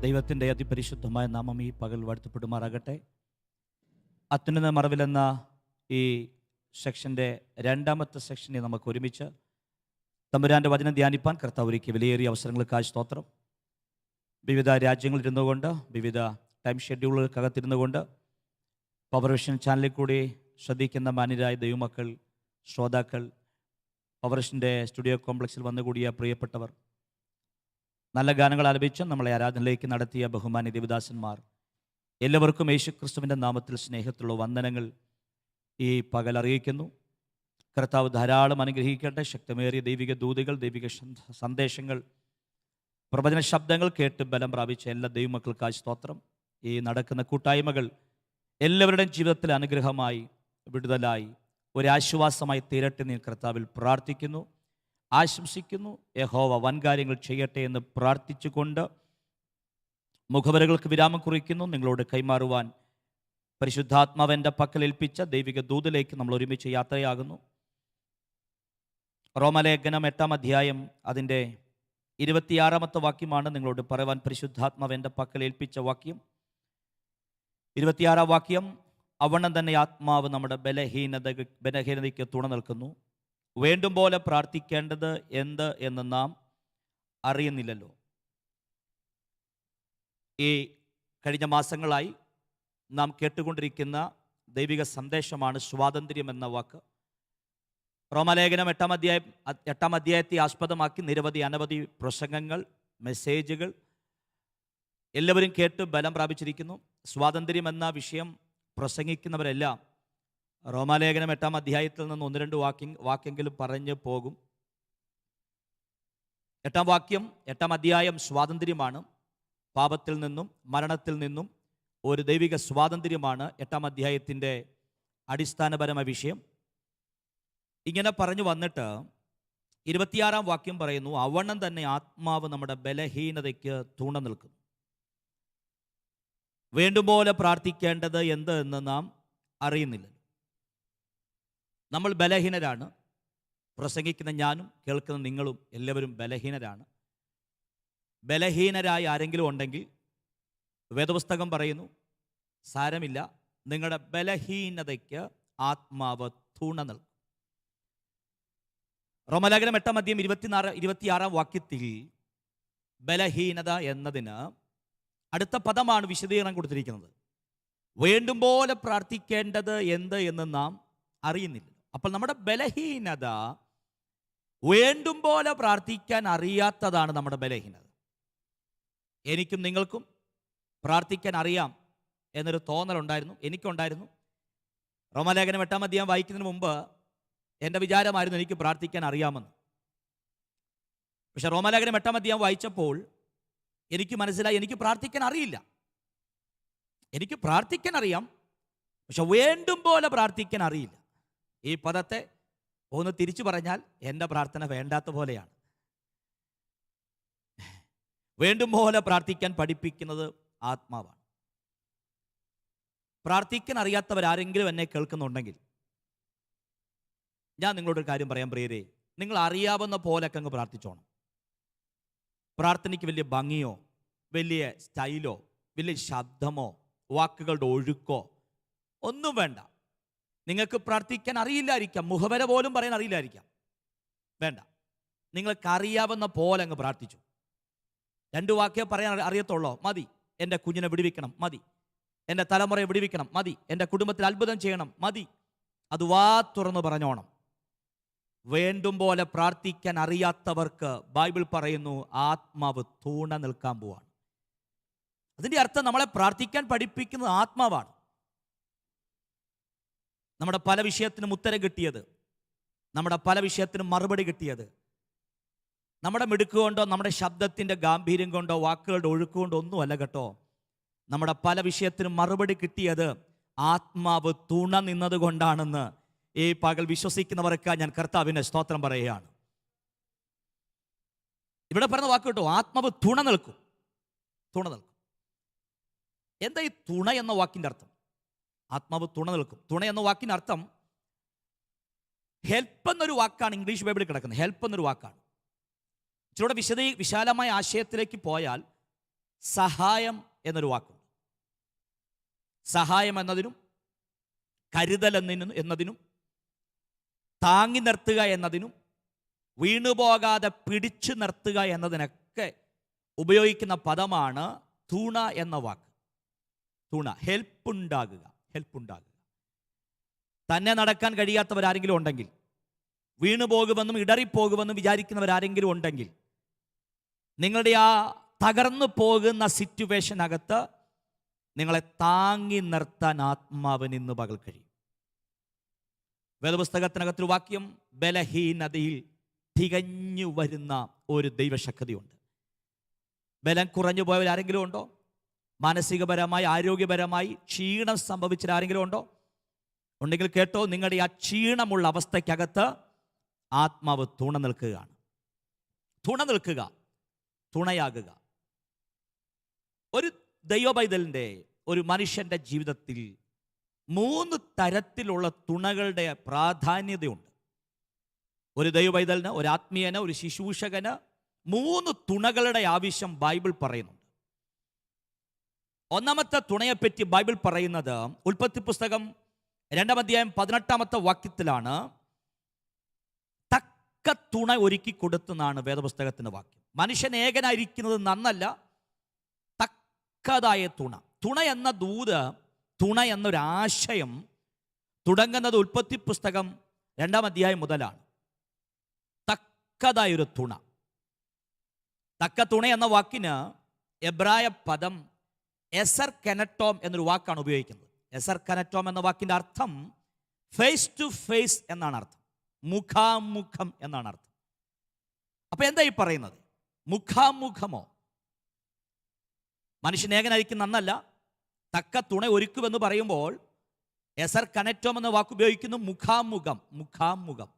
ദൈവത്തിൻ്റെ അതിപരിശുദ്ധമായ നാമം ഈ പകൽ വാഴ്ത്തപ്പെടുമാറാകട്ടെ. അത്യുന്നത മറവിലെന്ന ഈ സെക്ഷൻ്റെ രണ്ടാമത്തെ സെക്ഷനെ നമുക്ക് ഒരുമിച്ച് തമ്പുരാൻ്റെ വചനം ധ്യാനിപ്പാൻ കർത്താവ് ഒരുക്കിയ വിലയേറിയ അവസരങ്ങൾക്കായി സ്തോത്രം. വിവിധ രാജ്യങ്ങളിൽ ഇരുന്നുകൊണ്ട്, വിവിധ ടൈം ഷെഡ്യൂളുകൾക്കകത്തിരുന്നുകൊണ്ട് പവർ വിഷൻ ചാനലിൽ കൂടി ശ്രദ്ധിക്കുന്ന മാന്യരായ ദൈവമക്കൾ, ശ്രോതാക്കൾ, പവർ വിഷൻ്റെ സ്റ്റുഡിയോ കോംപ്ലക്സിൽ വന്നുകൂടിയ പ്രിയപ്പെട്ടവർ, നല്ല ഗാനങ്ങൾ ആലപിച്ച് നമ്മളെ ആരാധനയിലേക്ക് നടത്തിയ ബഹുമാന്യ ദേവദാസന്മാർ, എല്ലാവർക്കും യേശുക്രിസ്തുവിൻ്റെ നാമത്തിൽ സ്നേഹത്തിലുള്ള വന്ദനങ്ങൾ ഈ പകൽ അറിയിക്കുന്നു. കർത്താവ് ധാരാളം അനുഗ്രഹിക്കട്ടെ. ശക്തമേറിയ ദൈവിക ദൂതുകൾ, ദൈവിക സന്ദേശങ്ങൾ, പ്രവചന ശബ്ദങ്ങൾ കേട്ട് ബലം പ്രാപിച്ച എല്ലാ ദൈവമക്കൾക്കായി സ്തോത്രം. ഈ നടക്കുന്ന കൂട്ടായ്മകൾ എല്ലാവരുടെയും ജീവിതത്തിൽ അനുഗ്രഹമായി, വിടുതലായി, ഒരാശ്വാസമായി തീരട്ടെ എന്ന് കർത്താവിൽ പ്രാർത്ഥിക്കുന്നു, ആശംസിക്കുന്നു. യഹോവ വൻകാര്യങ്ങൾ ചെയ്യട്ടെ എന്ന് പ്രാർത്ഥിച്ചുകൊണ്ട് മുഖവരകൾക്ക് വിരാമം കുറിക്കുന്നു. നിങ്ങളോട് കൈമാറുവാൻ പരിശുദ്ധാത്മാവൻ്റെ പക്കൽ ഏൽപ്പിച്ച ദൈവിക ദൂതിലേക്ക് നമ്മൾ ഒരുമിച്ച് യാത്രയാകുന്നു. റോമലേഖനം 8-ാം അധ്യായം അതിൻ്റെ 26-ാമത്തെ വാക്യമാണ് നിങ്ങളോട് പറയുവാൻ പരിശുദ്ധാത്മാവൻ്റെ പക്കൽ ഏൽപ്പിച്ച വാക്യം. 26-ാം വാക്യം: അവണ്ണം തന്നെ ആത്മാവ് നമ്മുടെ ബലഹീനതയ്ക്ക് തുണ നിൽക്കുന്നു. വേണ്ടും പോലെ പ്രാർത്ഥിക്കേണ്ടത് എന്ത് എന്ന് നാം അറിയുന്നില്ലല്ലോ. ഈ കഴിഞ്ഞ മാസങ്ങളായി നാം കേട്ടുകൊണ്ടിരിക്കുന്ന ദൈവിക സന്ദേശമാണ് സ്വാതന്ത്ര്യം എന്ന വാക്ക്. റോമലേഖനം 8-ാം അധ്യായത്തെ ആസ്പദമാക്കി അനവധി പ്രസംഗങ്ങൾ, മെസ്സേജുകൾ എല്ലാവരും കേട്ട് ബലം പ്രാപിച്ചിരിക്കുന്നു. സ്വാതന്ത്ര്യം എന്ന വിഷയം പ്രസംഗിക്കുന്നവരെല്ലാം റോമാലേഖനം 8-ാം അധ്യായത്തിൽ നിന്ന് 1-2 വാക്യെങ്കിലും പറഞ്ഞു പോകും. 8-ാം അധ്യായം സ്വാതന്ത്ര്യമാണ്. പാപത്തിൽ നിന്നും മരണത്തിൽ നിന്നും ഒരു ദൈവിക സ്വാതന്ത്ര്യമാണ് 8-ാം അധ്യായത്തിൻ്റെ അടിസ്ഥാനപരമായ വിഷയം. ഇങ്ങനെ പറഞ്ഞു വന്നിട്ട് 26-ാം വാക്യം പറയുന്നു: അവണ്ണം തന്നെ ആത്മാവ് നമ്മുടെ ബലഹീനതയ്ക്ക് തുണ നിൽക്കുന്നു. വേണ്ടുപോലെ പ്രാർത്ഥിക്കേണ്ടത് എന്ത് എന്ന് നാം അറിയുന്നില്ല. നമ്മൾ ബലഹീനരാണ്. പ്രസംഗിക്കുന്ന ഞാനും കേൾക്കുന്ന നിങ്ങളും എല്ലാവരും ബലഹീനരാണ്. ബലഹീനരായി ആരെങ്കിലും ഉണ്ടെങ്കിൽ വേദപുസ്തകം പറയുന്നു, സാരമില്ല, നിങ്ങളുടെ ബലഹീനതയ്ക്ക് ആത്മാവ് തുണ നൽകും. റോമലേഖനം 8-ാം അധ്യായം 26-ാം വാക്യത്തിൽ ബലഹീനത എന്നതിന് അടുത്ത പദമാണ് വിശദീകരണം കൊടുത്തിരിക്കുന്നത്. വേണ്ടും പോലെ പ്രാർത്ഥിക്കേണ്ടത് എന്ത് എന്ന് നാം അറിയുന്നില്ല. അപ്പോൾ നമ്മുടെ ബലഹീനത വേണ്ടും പോലെ പ്രാർത്ഥിക്കാൻ അറിയാത്തതാണ് നമ്മുടെ ബലഹീനത. എനിക്കും നിങ്ങൾക്കും പ്രാർത്ഥിക്കാൻ അറിയാം എന്നൊരു തോന്നലുണ്ടായിരുന്നു, എനിക്കുണ്ടായിരുന്നു. റോമലേഖനം 8-ാം അധ്യായം വായിക്കുന്നതിന് മുമ്പ് എൻ്റെ വിചാരമായിരുന്നു എനിക്ക് പ്രാർത്ഥിക്കാൻ അറിയാമെന്ന്. പക്ഷെ റോമലേഖനം 8-ാം അധ്യായം വായിച്ചപ്പോൾ എനിക്ക് മനസ്സിലായി, എനിക്ക് പ്രാർത്ഥിക്കാൻ അറിയില്ല. എനിക്ക് പ്രാർത്ഥിക്കാൻ അറിയാം, പക്ഷെ വേണ്ടും പോലെ പ്രാർത്ഥിക്കാൻ അറിയില്ല. ഈ പദത്തെ ഒന്ന് തിരിച്ചു പറഞ്ഞാൽ എൻ്റെ പ്രാർത്ഥന വേണ്ടാത്ത പോലെയാണ്. വേണ്ടും പോലെ പ്രാർത്ഥിക്കാൻ പഠിപ്പിക്കുന്നത് ആത്മാവാണ്. പ്രാർത്ഥിക്കാൻ അറിയാത്തവരാരെങ്കിലും എന്നെ കേൾക്കുന്നുണ്ടെങ്കിൽ ഞാൻ നിങ്ങളോടൊരു കാര്യം പറയാം പ്രിയരെ. നിങ്ങൾ അറിയാവുന്ന പോലൊക്കെ അങ്ങ് പ്രാർത്ഥിച്ചോണം. പ്രാർത്ഥനയ്ക്ക് വലിയ ഭംഗിയോ വലിയ സ്റ്റൈലോ വലിയ ശബ്ദമോ വാക്കുകളുടെ ഒഴുക്കോ ഒന്നും വേണ്ട. നിങ്ങൾക്ക് പ്രാർത്ഥിക്കാൻ അറിയില്ലായിരിക്കാം, മുഖവര പോലും പറയാൻ അറിയില്ലായിരിക്കാം, വേണ്ട. നിങ്ങൾക്ക് അറിയാവുന്ന പോലെ അങ്ങ് പ്രാർത്ഥിച്ചു. 2 വാക്കേ പറയാൻ അറിയത്തുള്ളോ? മതി. എൻ്റെ കുഞ്ഞിനെ വിടുവിക്കണം, മതി. എൻ്റെ തലമുറയെ വിടുവിക്കണം, മതി. എൻ്റെ കുടുംബത്തിൽ അത്ഭുതം ചെയ്യണം, മതി. അത് വാ തുറന്ന് പറഞ്ഞോണം. വേണ്ടും പോലെ പ്രാർത്ഥിക്കാൻ അറിയാത്തവർക്ക് ബൈബിൾ പറയുന്നു ആത്മാവ് തുണ നിൽക്കാൻ പോവാണ്. അതിൻ്റെ അർത്ഥം നമ്മളെ പ്രാർത്ഥിക്കാൻ പഠിപ്പിക്കുന്നത് ആത്മാവാണ്. നമ്മുടെ പല വിഷയത്തിനും ഉത്തരം കിട്ടിയത്, നമ്മുടെ പല വിഷയത്തിനും മറുപടി കിട്ടിയത് നമ്മുടെ മിടുക്ക് കൊണ്ടോ നമ്മുടെ ശബ്ദത്തിൻ്റെ ഗാംഭീര്യം കൊണ്ടോ വാക്കുകളുടെ ഒഴുക്കുകൊണ്ടോ ഒന്നുമല്ല കേട്ടോ. നമ്മുടെ പല വിഷയത്തിനും മറുപടി കിട്ടിയത് ആത്മാവ് തുണ നിന്നത് കൊണ്ടാണെന്ന് ഈ പകൽ വിശ്വസിക്കുന്നവർക്ക് ഞാൻ കർത്താവിനെ സ്തോത്രം പറയുകയാണ്. ഇവിടെ പറഞ്ഞ വാക്ക് കേട്ടോ, ആത്മാവ് തുണ നിൽക്കും. തുണ നിൽക്കും. എന്താ ഈ തുണ എന്ന വാക്കിൻ്റെ അർത്ഥം? ആത്മാവ് തുണ നിൽക്കും. തുണ എന്ന വാക്കിൻ്റെ അർത്ഥം ഹെൽപ്പ് എന്നൊരു വാക്കാണ് ഇംഗ്ലീഷ് ബൈബിളിൽ കിടക്കുന്നത്. ഹെൽപ്പ് എന്നൊരു വാക്കാണ്. ഇച്ചിലൂടെ വിശാലമായ ആശയത്തിലേക്ക് പോയാൽ സഹായം എന്നൊരു വാക്കുണ്ട്. സഹായം എന്നതിനും കരുതൽ എന്നതിനും താങ്ങി നിർത്തുക എന്നതിനും വീണുപോകാതെ പിടിച്ചു നിർത്തുക എന്നതിനൊക്കെ ഉപയോഗിക്കുന്ന പദമാണ് തുണ എന്ന വാക്ക്. തുണ, ഹെൽപ്പുണ്ടാകുക. തന്നെ നടക്കാൻ കഴിയാത്തവരാരെങ്കിലും ഉണ്ടെങ്കിൽ, വീണുപോകുമെന്നും ഇടറിപ്പോകുമെന്നും വിചാരിക്കുന്നവരാരെങ്കിലും ഉണ്ടെങ്കിൽ, നിങ്ങളുടെ ആ തകർന്നു പോകുന്ന സിറ്റുവേഷനകത്ത് നിങ്ങളെ താങ്ങി നിർത്താൻ ആത്മാവിന് ഇന്ന് പകൽ കഴിയും. വേദപുസ്തകത്തിനകത്തൊരു വാക്യം, ബലഹീനതയിൽ തികഞ്ഞു വരുന്ന ഒരു ദൈവശക്തിയുണ്ട്. ബലം കുറഞ്ഞു പോയവരാരെങ്കിലും ഉണ്ടോ? മാനസികപരമായി, ആരോഗ്യപരമായി ക്ഷീണം സംഭവിച്ചവരാരെങ്കിലും ഉണ്ടോ? ഉണ്ടെങ്കിൽ കേട്ടോ, നിങ്ങളുടെ ആ ക്ഷീണമുള്ള അവസ്ഥയ്ക്കകത്ത് ആത്മാവ് തുണ നിൽക്കുകയാണ്. തുണയാകുക. ഒരു ദൈവപൈതലിൻ്റെ, ഒരു മനുഷ്യൻ്റെ ജീവിതത്തിൽ 3 തരത്തിലുള്ള തുണകളുടെ പ്രാധാന്യതയുണ്ട്. ഒരു ദൈവപൈതലിന്, ഒരു ആത്മീയന്, ഒരു ശുശ്രൂഷകന് 3 തുണകളുടെ ആവശ്യം ബൈബിൾ പറയുന്നുണ്ട്. ഒന്നാമത്തെ തുണയെപ്പറ്റി ബൈബിൾ പറയുന്നത് ഉൽപ്പത്തി പുസ്തകം 2-ാം അധ്യായം 18-ാമത്തെ വാക്യത്തിലാണ്. തക്ക തുണ ഒരുക്കി കൊടുത്തെന്നാണ് വേദപുസ്തകത്തിൻ്റെ വാക്യം. മനുഷ്യൻ ഏകനായിരിക്കുന്നത് നന്നല്ല, തക്കതായ തുണ. തുണ എന്ന ദൂത്, തുണ എന്നൊരാശയം തുടങ്ങുന്നത് ഉൽപ്പത്തി പുസ്തകം 2-ാം അധ്യായം മുതലാണ്. തക്കതായൊരു തുണ. തക്ക തുണ എന്ന വാക്കിന് എബ്രായ പദം എസർ കെനറ്റോം എന്നൊരു വാക്കാണ് ഉപയോഗിക്കുന്നത്. എസർ കെനറ്റോം എന്ന വാക്കിൻ്റെ അർത്ഥം ഫേസ് ടു ഫേസ് എന്നാണ് അർത്ഥം, മുഖാമുഖം എന്നാണ് അർത്ഥം. അപ്പൊ എന്താ ഈ പറയുന്നത്? മുഖാമുഖമോ? മനുഷ്യൻ ഏകനായിരിക്കും നന്നല്ല, തക്ക തുണ ഒരുക്കുമെന്ന് പറയുമ്പോൾ എസർ കണക്റ്റോം എന്ന വാക്ക് ഉപയോഗിക്കുന്നു. മുഖാമുഖം.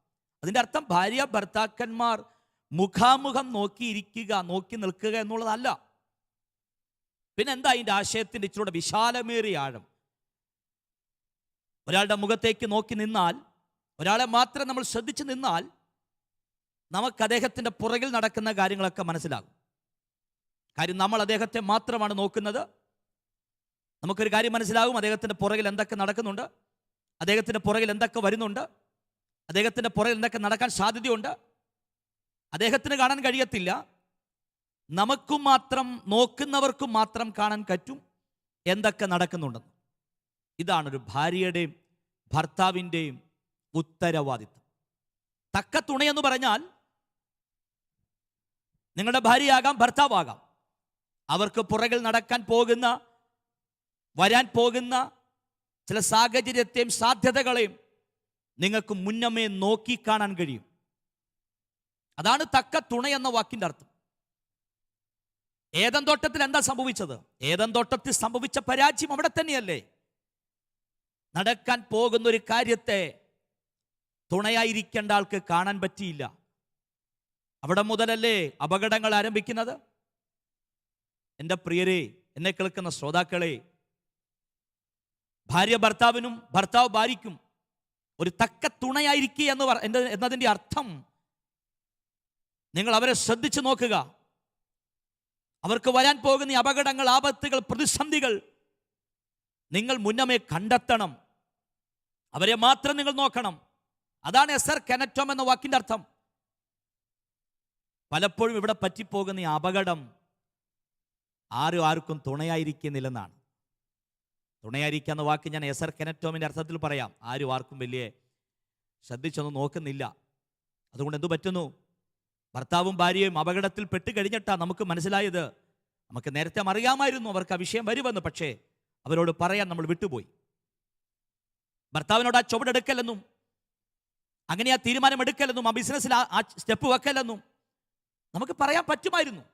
അതിൻ്റെ അർത്ഥം ഭാര്യ ഭർത്താക്കന്മാർ മുഖാമുഖം നോക്കിയിരിക്കുക, നോക്കി നിൽക്കുക എന്നുള്ളതല്ല. പിന്നെ എന്താ അതിൻ്റെ ആശയത്തിൻ്റെ ഇച്ചിലൂടെ വിശാലമേറിയ ആഴം? ഒരാളുടെ മുഖത്തേക്ക് നോക്കി നിന്നാൽ, ഒരാളെ മാത്രം നമ്മൾ ശ്രദ്ധിച്ചു നിന്നാൽ നമുക്ക് അദ്ദേഹത്തിൻ്റെ പുറകിൽ നടക്കുന്ന കാര്യങ്ങളൊക്കെ മനസ്സിലാകും. കാര്യം നമ്മൾ അദ്ദേഹത്തെ മാത്രമാണ് നോക്കുന്നത്. നമുക്കൊരു കാര്യം മനസ്സിലാകും, അദ്ദേഹത്തിൻ്റെ പുറകിൽ എന്തൊക്കെ നടക്കുന്നുണ്ട്, അദ്ദേഹത്തിൻ്റെ പുറകിൽ എന്തൊക്കെ വരുന്നുണ്ട്, അദ്ദേഹത്തിൻ്റെ പുറകിൽ എന്തൊക്കെ നടക്കാൻ സാധ്യതയുണ്ട്. അദ്ദേഹത്തിന് കാണാൻ കഴിയത്തില്ല, നമുക്കും മാത്രം, നോക്കുന്നവർക്കും മാത്രം കാണാൻ പറ്റും എന്തൊക്കെ നടക്കുന്നുണ്ടെന്ന്. ഇതാണൊരു ഭാര്യയുടെയും ഭർത്താവിൻ്റെയും ഉത്തരവാദിത്വം. തക്ക തുണയെന്ന് പറഞ്ഞാൽ നിങ്ങളുടെ ഭാര്യയാകാം, ഭർത്താവാകാം. അവർക്ക് പുറകിൽ നടക്കാൻ പോകുന്ന, വരാൻ പോകുന്ന ചില സാഹചര്യത്തെയും സാധ്യതകളെയും നിങ്ങൾക്ക് മുന്നമേ നോക്കി കാണാൻ കഴിയും. അതാണ് തക്ക തുണ എന്ന വാക്കിൻ്റെ അർത്ഥം. ഏദൻ തോട്ടത്തിൽ എന്താ സംഭവിച്ചത്? ഏദൻ തോട്ടത്തിൽ സംഭവിച്ച പരാജയം അവിടെ തന്നെയല്ലേ? നടക്കാൻ പോകുന്ന ഒരു കാര്യത്തെ തുണയായിരിക്കേണ്ട ആൾക്ക് കാണാൻ പറ്റിയില്ല. അവിടെ മുതലല്ലേ അപകടങ്ങൾ ആരംഭിക്കുന്നത്? എൻ്റെ പ്രിയരെ, എന്നെ കേൾക്കുന്ന ശ്രോതാക്കളെ, ഭാര്യ ഭർത്താവിനും ഭർത്താവ് ഭാര്യയ്ക്കും ഒരു തക്ക തുണയായിരിക്കുക എന്നതിൻ്റെ അർത്ഥം നിങ്ങൾ അവരെ ശ്രദ്ധിച്ചു നോക്കുക. അവർക്ക് വരാൻ പോകുന്ന ഈ അപകടങ്ങൾ, ആപത്തുകൾ, പ്രതിസന്ധികൾ നിങ്ങൾ മുന്നമേ കണ്ടെത്തണം. അവരെ മാത്രം നിങ്ങൾ നോക്കണം. അതാണ് എസർ കെനറ്റോം എന്ന വാക്കിൻ്റെ അർത്ഥം. പലപ്പോഴും ഇവിടെ പറ്റിപ്പോകുന്ന ഈ അപകടം ആർക്കും തുണയായിരിക്കുന്നില്ലെന്നാണ്. തുണയായിരിക്കുക എന്ന വാക്ക് ഞാൻ എസർ കെനറ്റോമിൻ്റെ അർത്ഥത്തിൽ പറയാം. ആർക്കും വലിയ ശ്രദ്ധിച്ചൊന്നും നോക്കുന്നില്ല. അതുകൊണ്ട് എന്തു പറ്റുന്നു? ഭർത്താവും ഭാര്യയും അപകടത്തിൽ പെട്ട് കഴിഞ്ഞിട്ടാണ് നമുക്ക് മനസ്സിലായത്. നമുക്ക് നേരത്തെ അറിയാമായിരുന്നു അവർക്ക് ആ വിഷയം വരുമെന്ന്, പക്ഷേ അവരോട് പറയാൻ നമ്മൾ വിട്ടുപോയി. ഭർത്താവിനോട് ആ ചുവടെടുക്കലെന്നും, അങ്ങനെ ആ തീരുമാനം എടുക്കലെന്നും, ആ ബിസിനസ്സിൽ ആ സ്റ്റെപ്പ് വെക്കലെന്നും നമുക്ക് പറയാൻ പറ്റുമായിരുന്നു.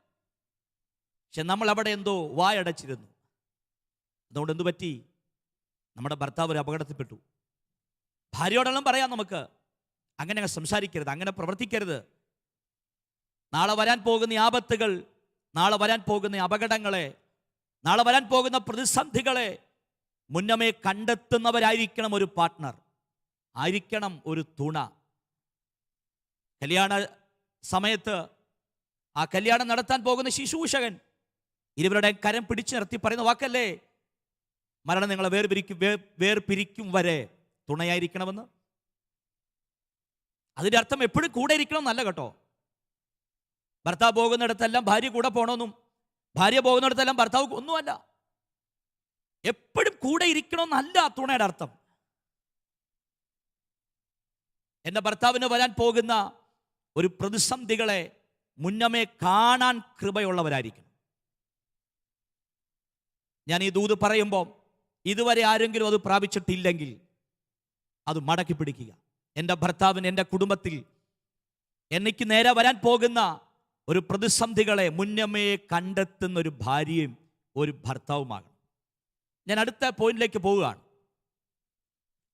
പക്ഷെ നമ്മൾ അവിടെ എന്തോ വായടച്ചിരുന്നു. അതുകൊണ്ട് എന്തു പറ്റി? നമ്മുടെ ഭർത്താവ് ഒരു അപകടത്തിൽപ്പെട്ടു. ഭാര്യയോടെല്ലാം പറയാം നമുക്ക്, അങ്ങനെ സംസാരിക്കരുത്, അങ്ങനെ പ്രവർത്തിക്കരുത്. നാളെ വരാൻ പോകുന്ന ആപത്തുകൾ, നാളെ വരാൻ പോകുന്ന അപകടങ്ങളെ, നാളെ വരാൻ പോകുന്ന പ്രതിസന്ധികളെ മുന്നമേ കണ്ടെത്തുന്നവരായിരിക്കണം ഒരു പാർട്ട്ണർ, ആയിരിക്കണം ഒരു തുണ. കല്യാണ സമയത്ത് ആ കല്യാണം നടത്താൻ പോകുന്ന ശുശ്രൂഷകൻ ഇരുവരുടെ കരം പിടിച്ചു നിർത്തി പറയുന്ന വാക്കല്ലേ, മരണം നിങ്ങളെ വേർപിരിക്കും വരെ തുണയായിരിക്കണമെന്ന്. അതിൻ്റെ അർത്ഥം എപ്പോഴും കൂടെ ഇരിക്കണം എന്നല്ല കേട്ടോ. ഭർത്താവ് പോകുന്നിടത്തെല്ലാം ഭാര്യ കൂടെ പോകണമെന്നും ഭാര്യ പോകുന്നിടത്തെല്ലാം ഭർത്താവ് ഒന്നുമല്ല. എപ്പോഴും കൂടെ ഇരിക്കണമെന്നല്ല തുണയുടെ അർത്ഥം. എൻ്റെ ഭർത്താവിന് വരാൻ പോകുന്ന ഒരു പ്രതിസന്ധികളെ മുന്നമേ കാണാൻ കൃപയുള്ളവരായിരിക്കണം. ഞാൻ ഈ ദൂത് പറയുമ്പോൾ ഇതുവരെ ആരെങ്കിലും അത് പ്രാപിച്ചിട്ടില്ലെങ്കിൽ അത് മടക്കി പിടിക്കുക. എൻ്റെ ഭർത്താവിന് എൻ്റെ കുടുംബത്തിൽ എനിക്ക് നേരെ വരാൻ പോകുന്ന ഒരു പ്രതിസന്ധികളെ മുന്നമേ കണ്ടെത്തുന്ന ഒരു ഭാര്യയും ഒരു ഭർത്താവുമാകണം. ഞാൻ അടുത്ത പോയിന്റിലേക്ക് പോവുകയാണ്.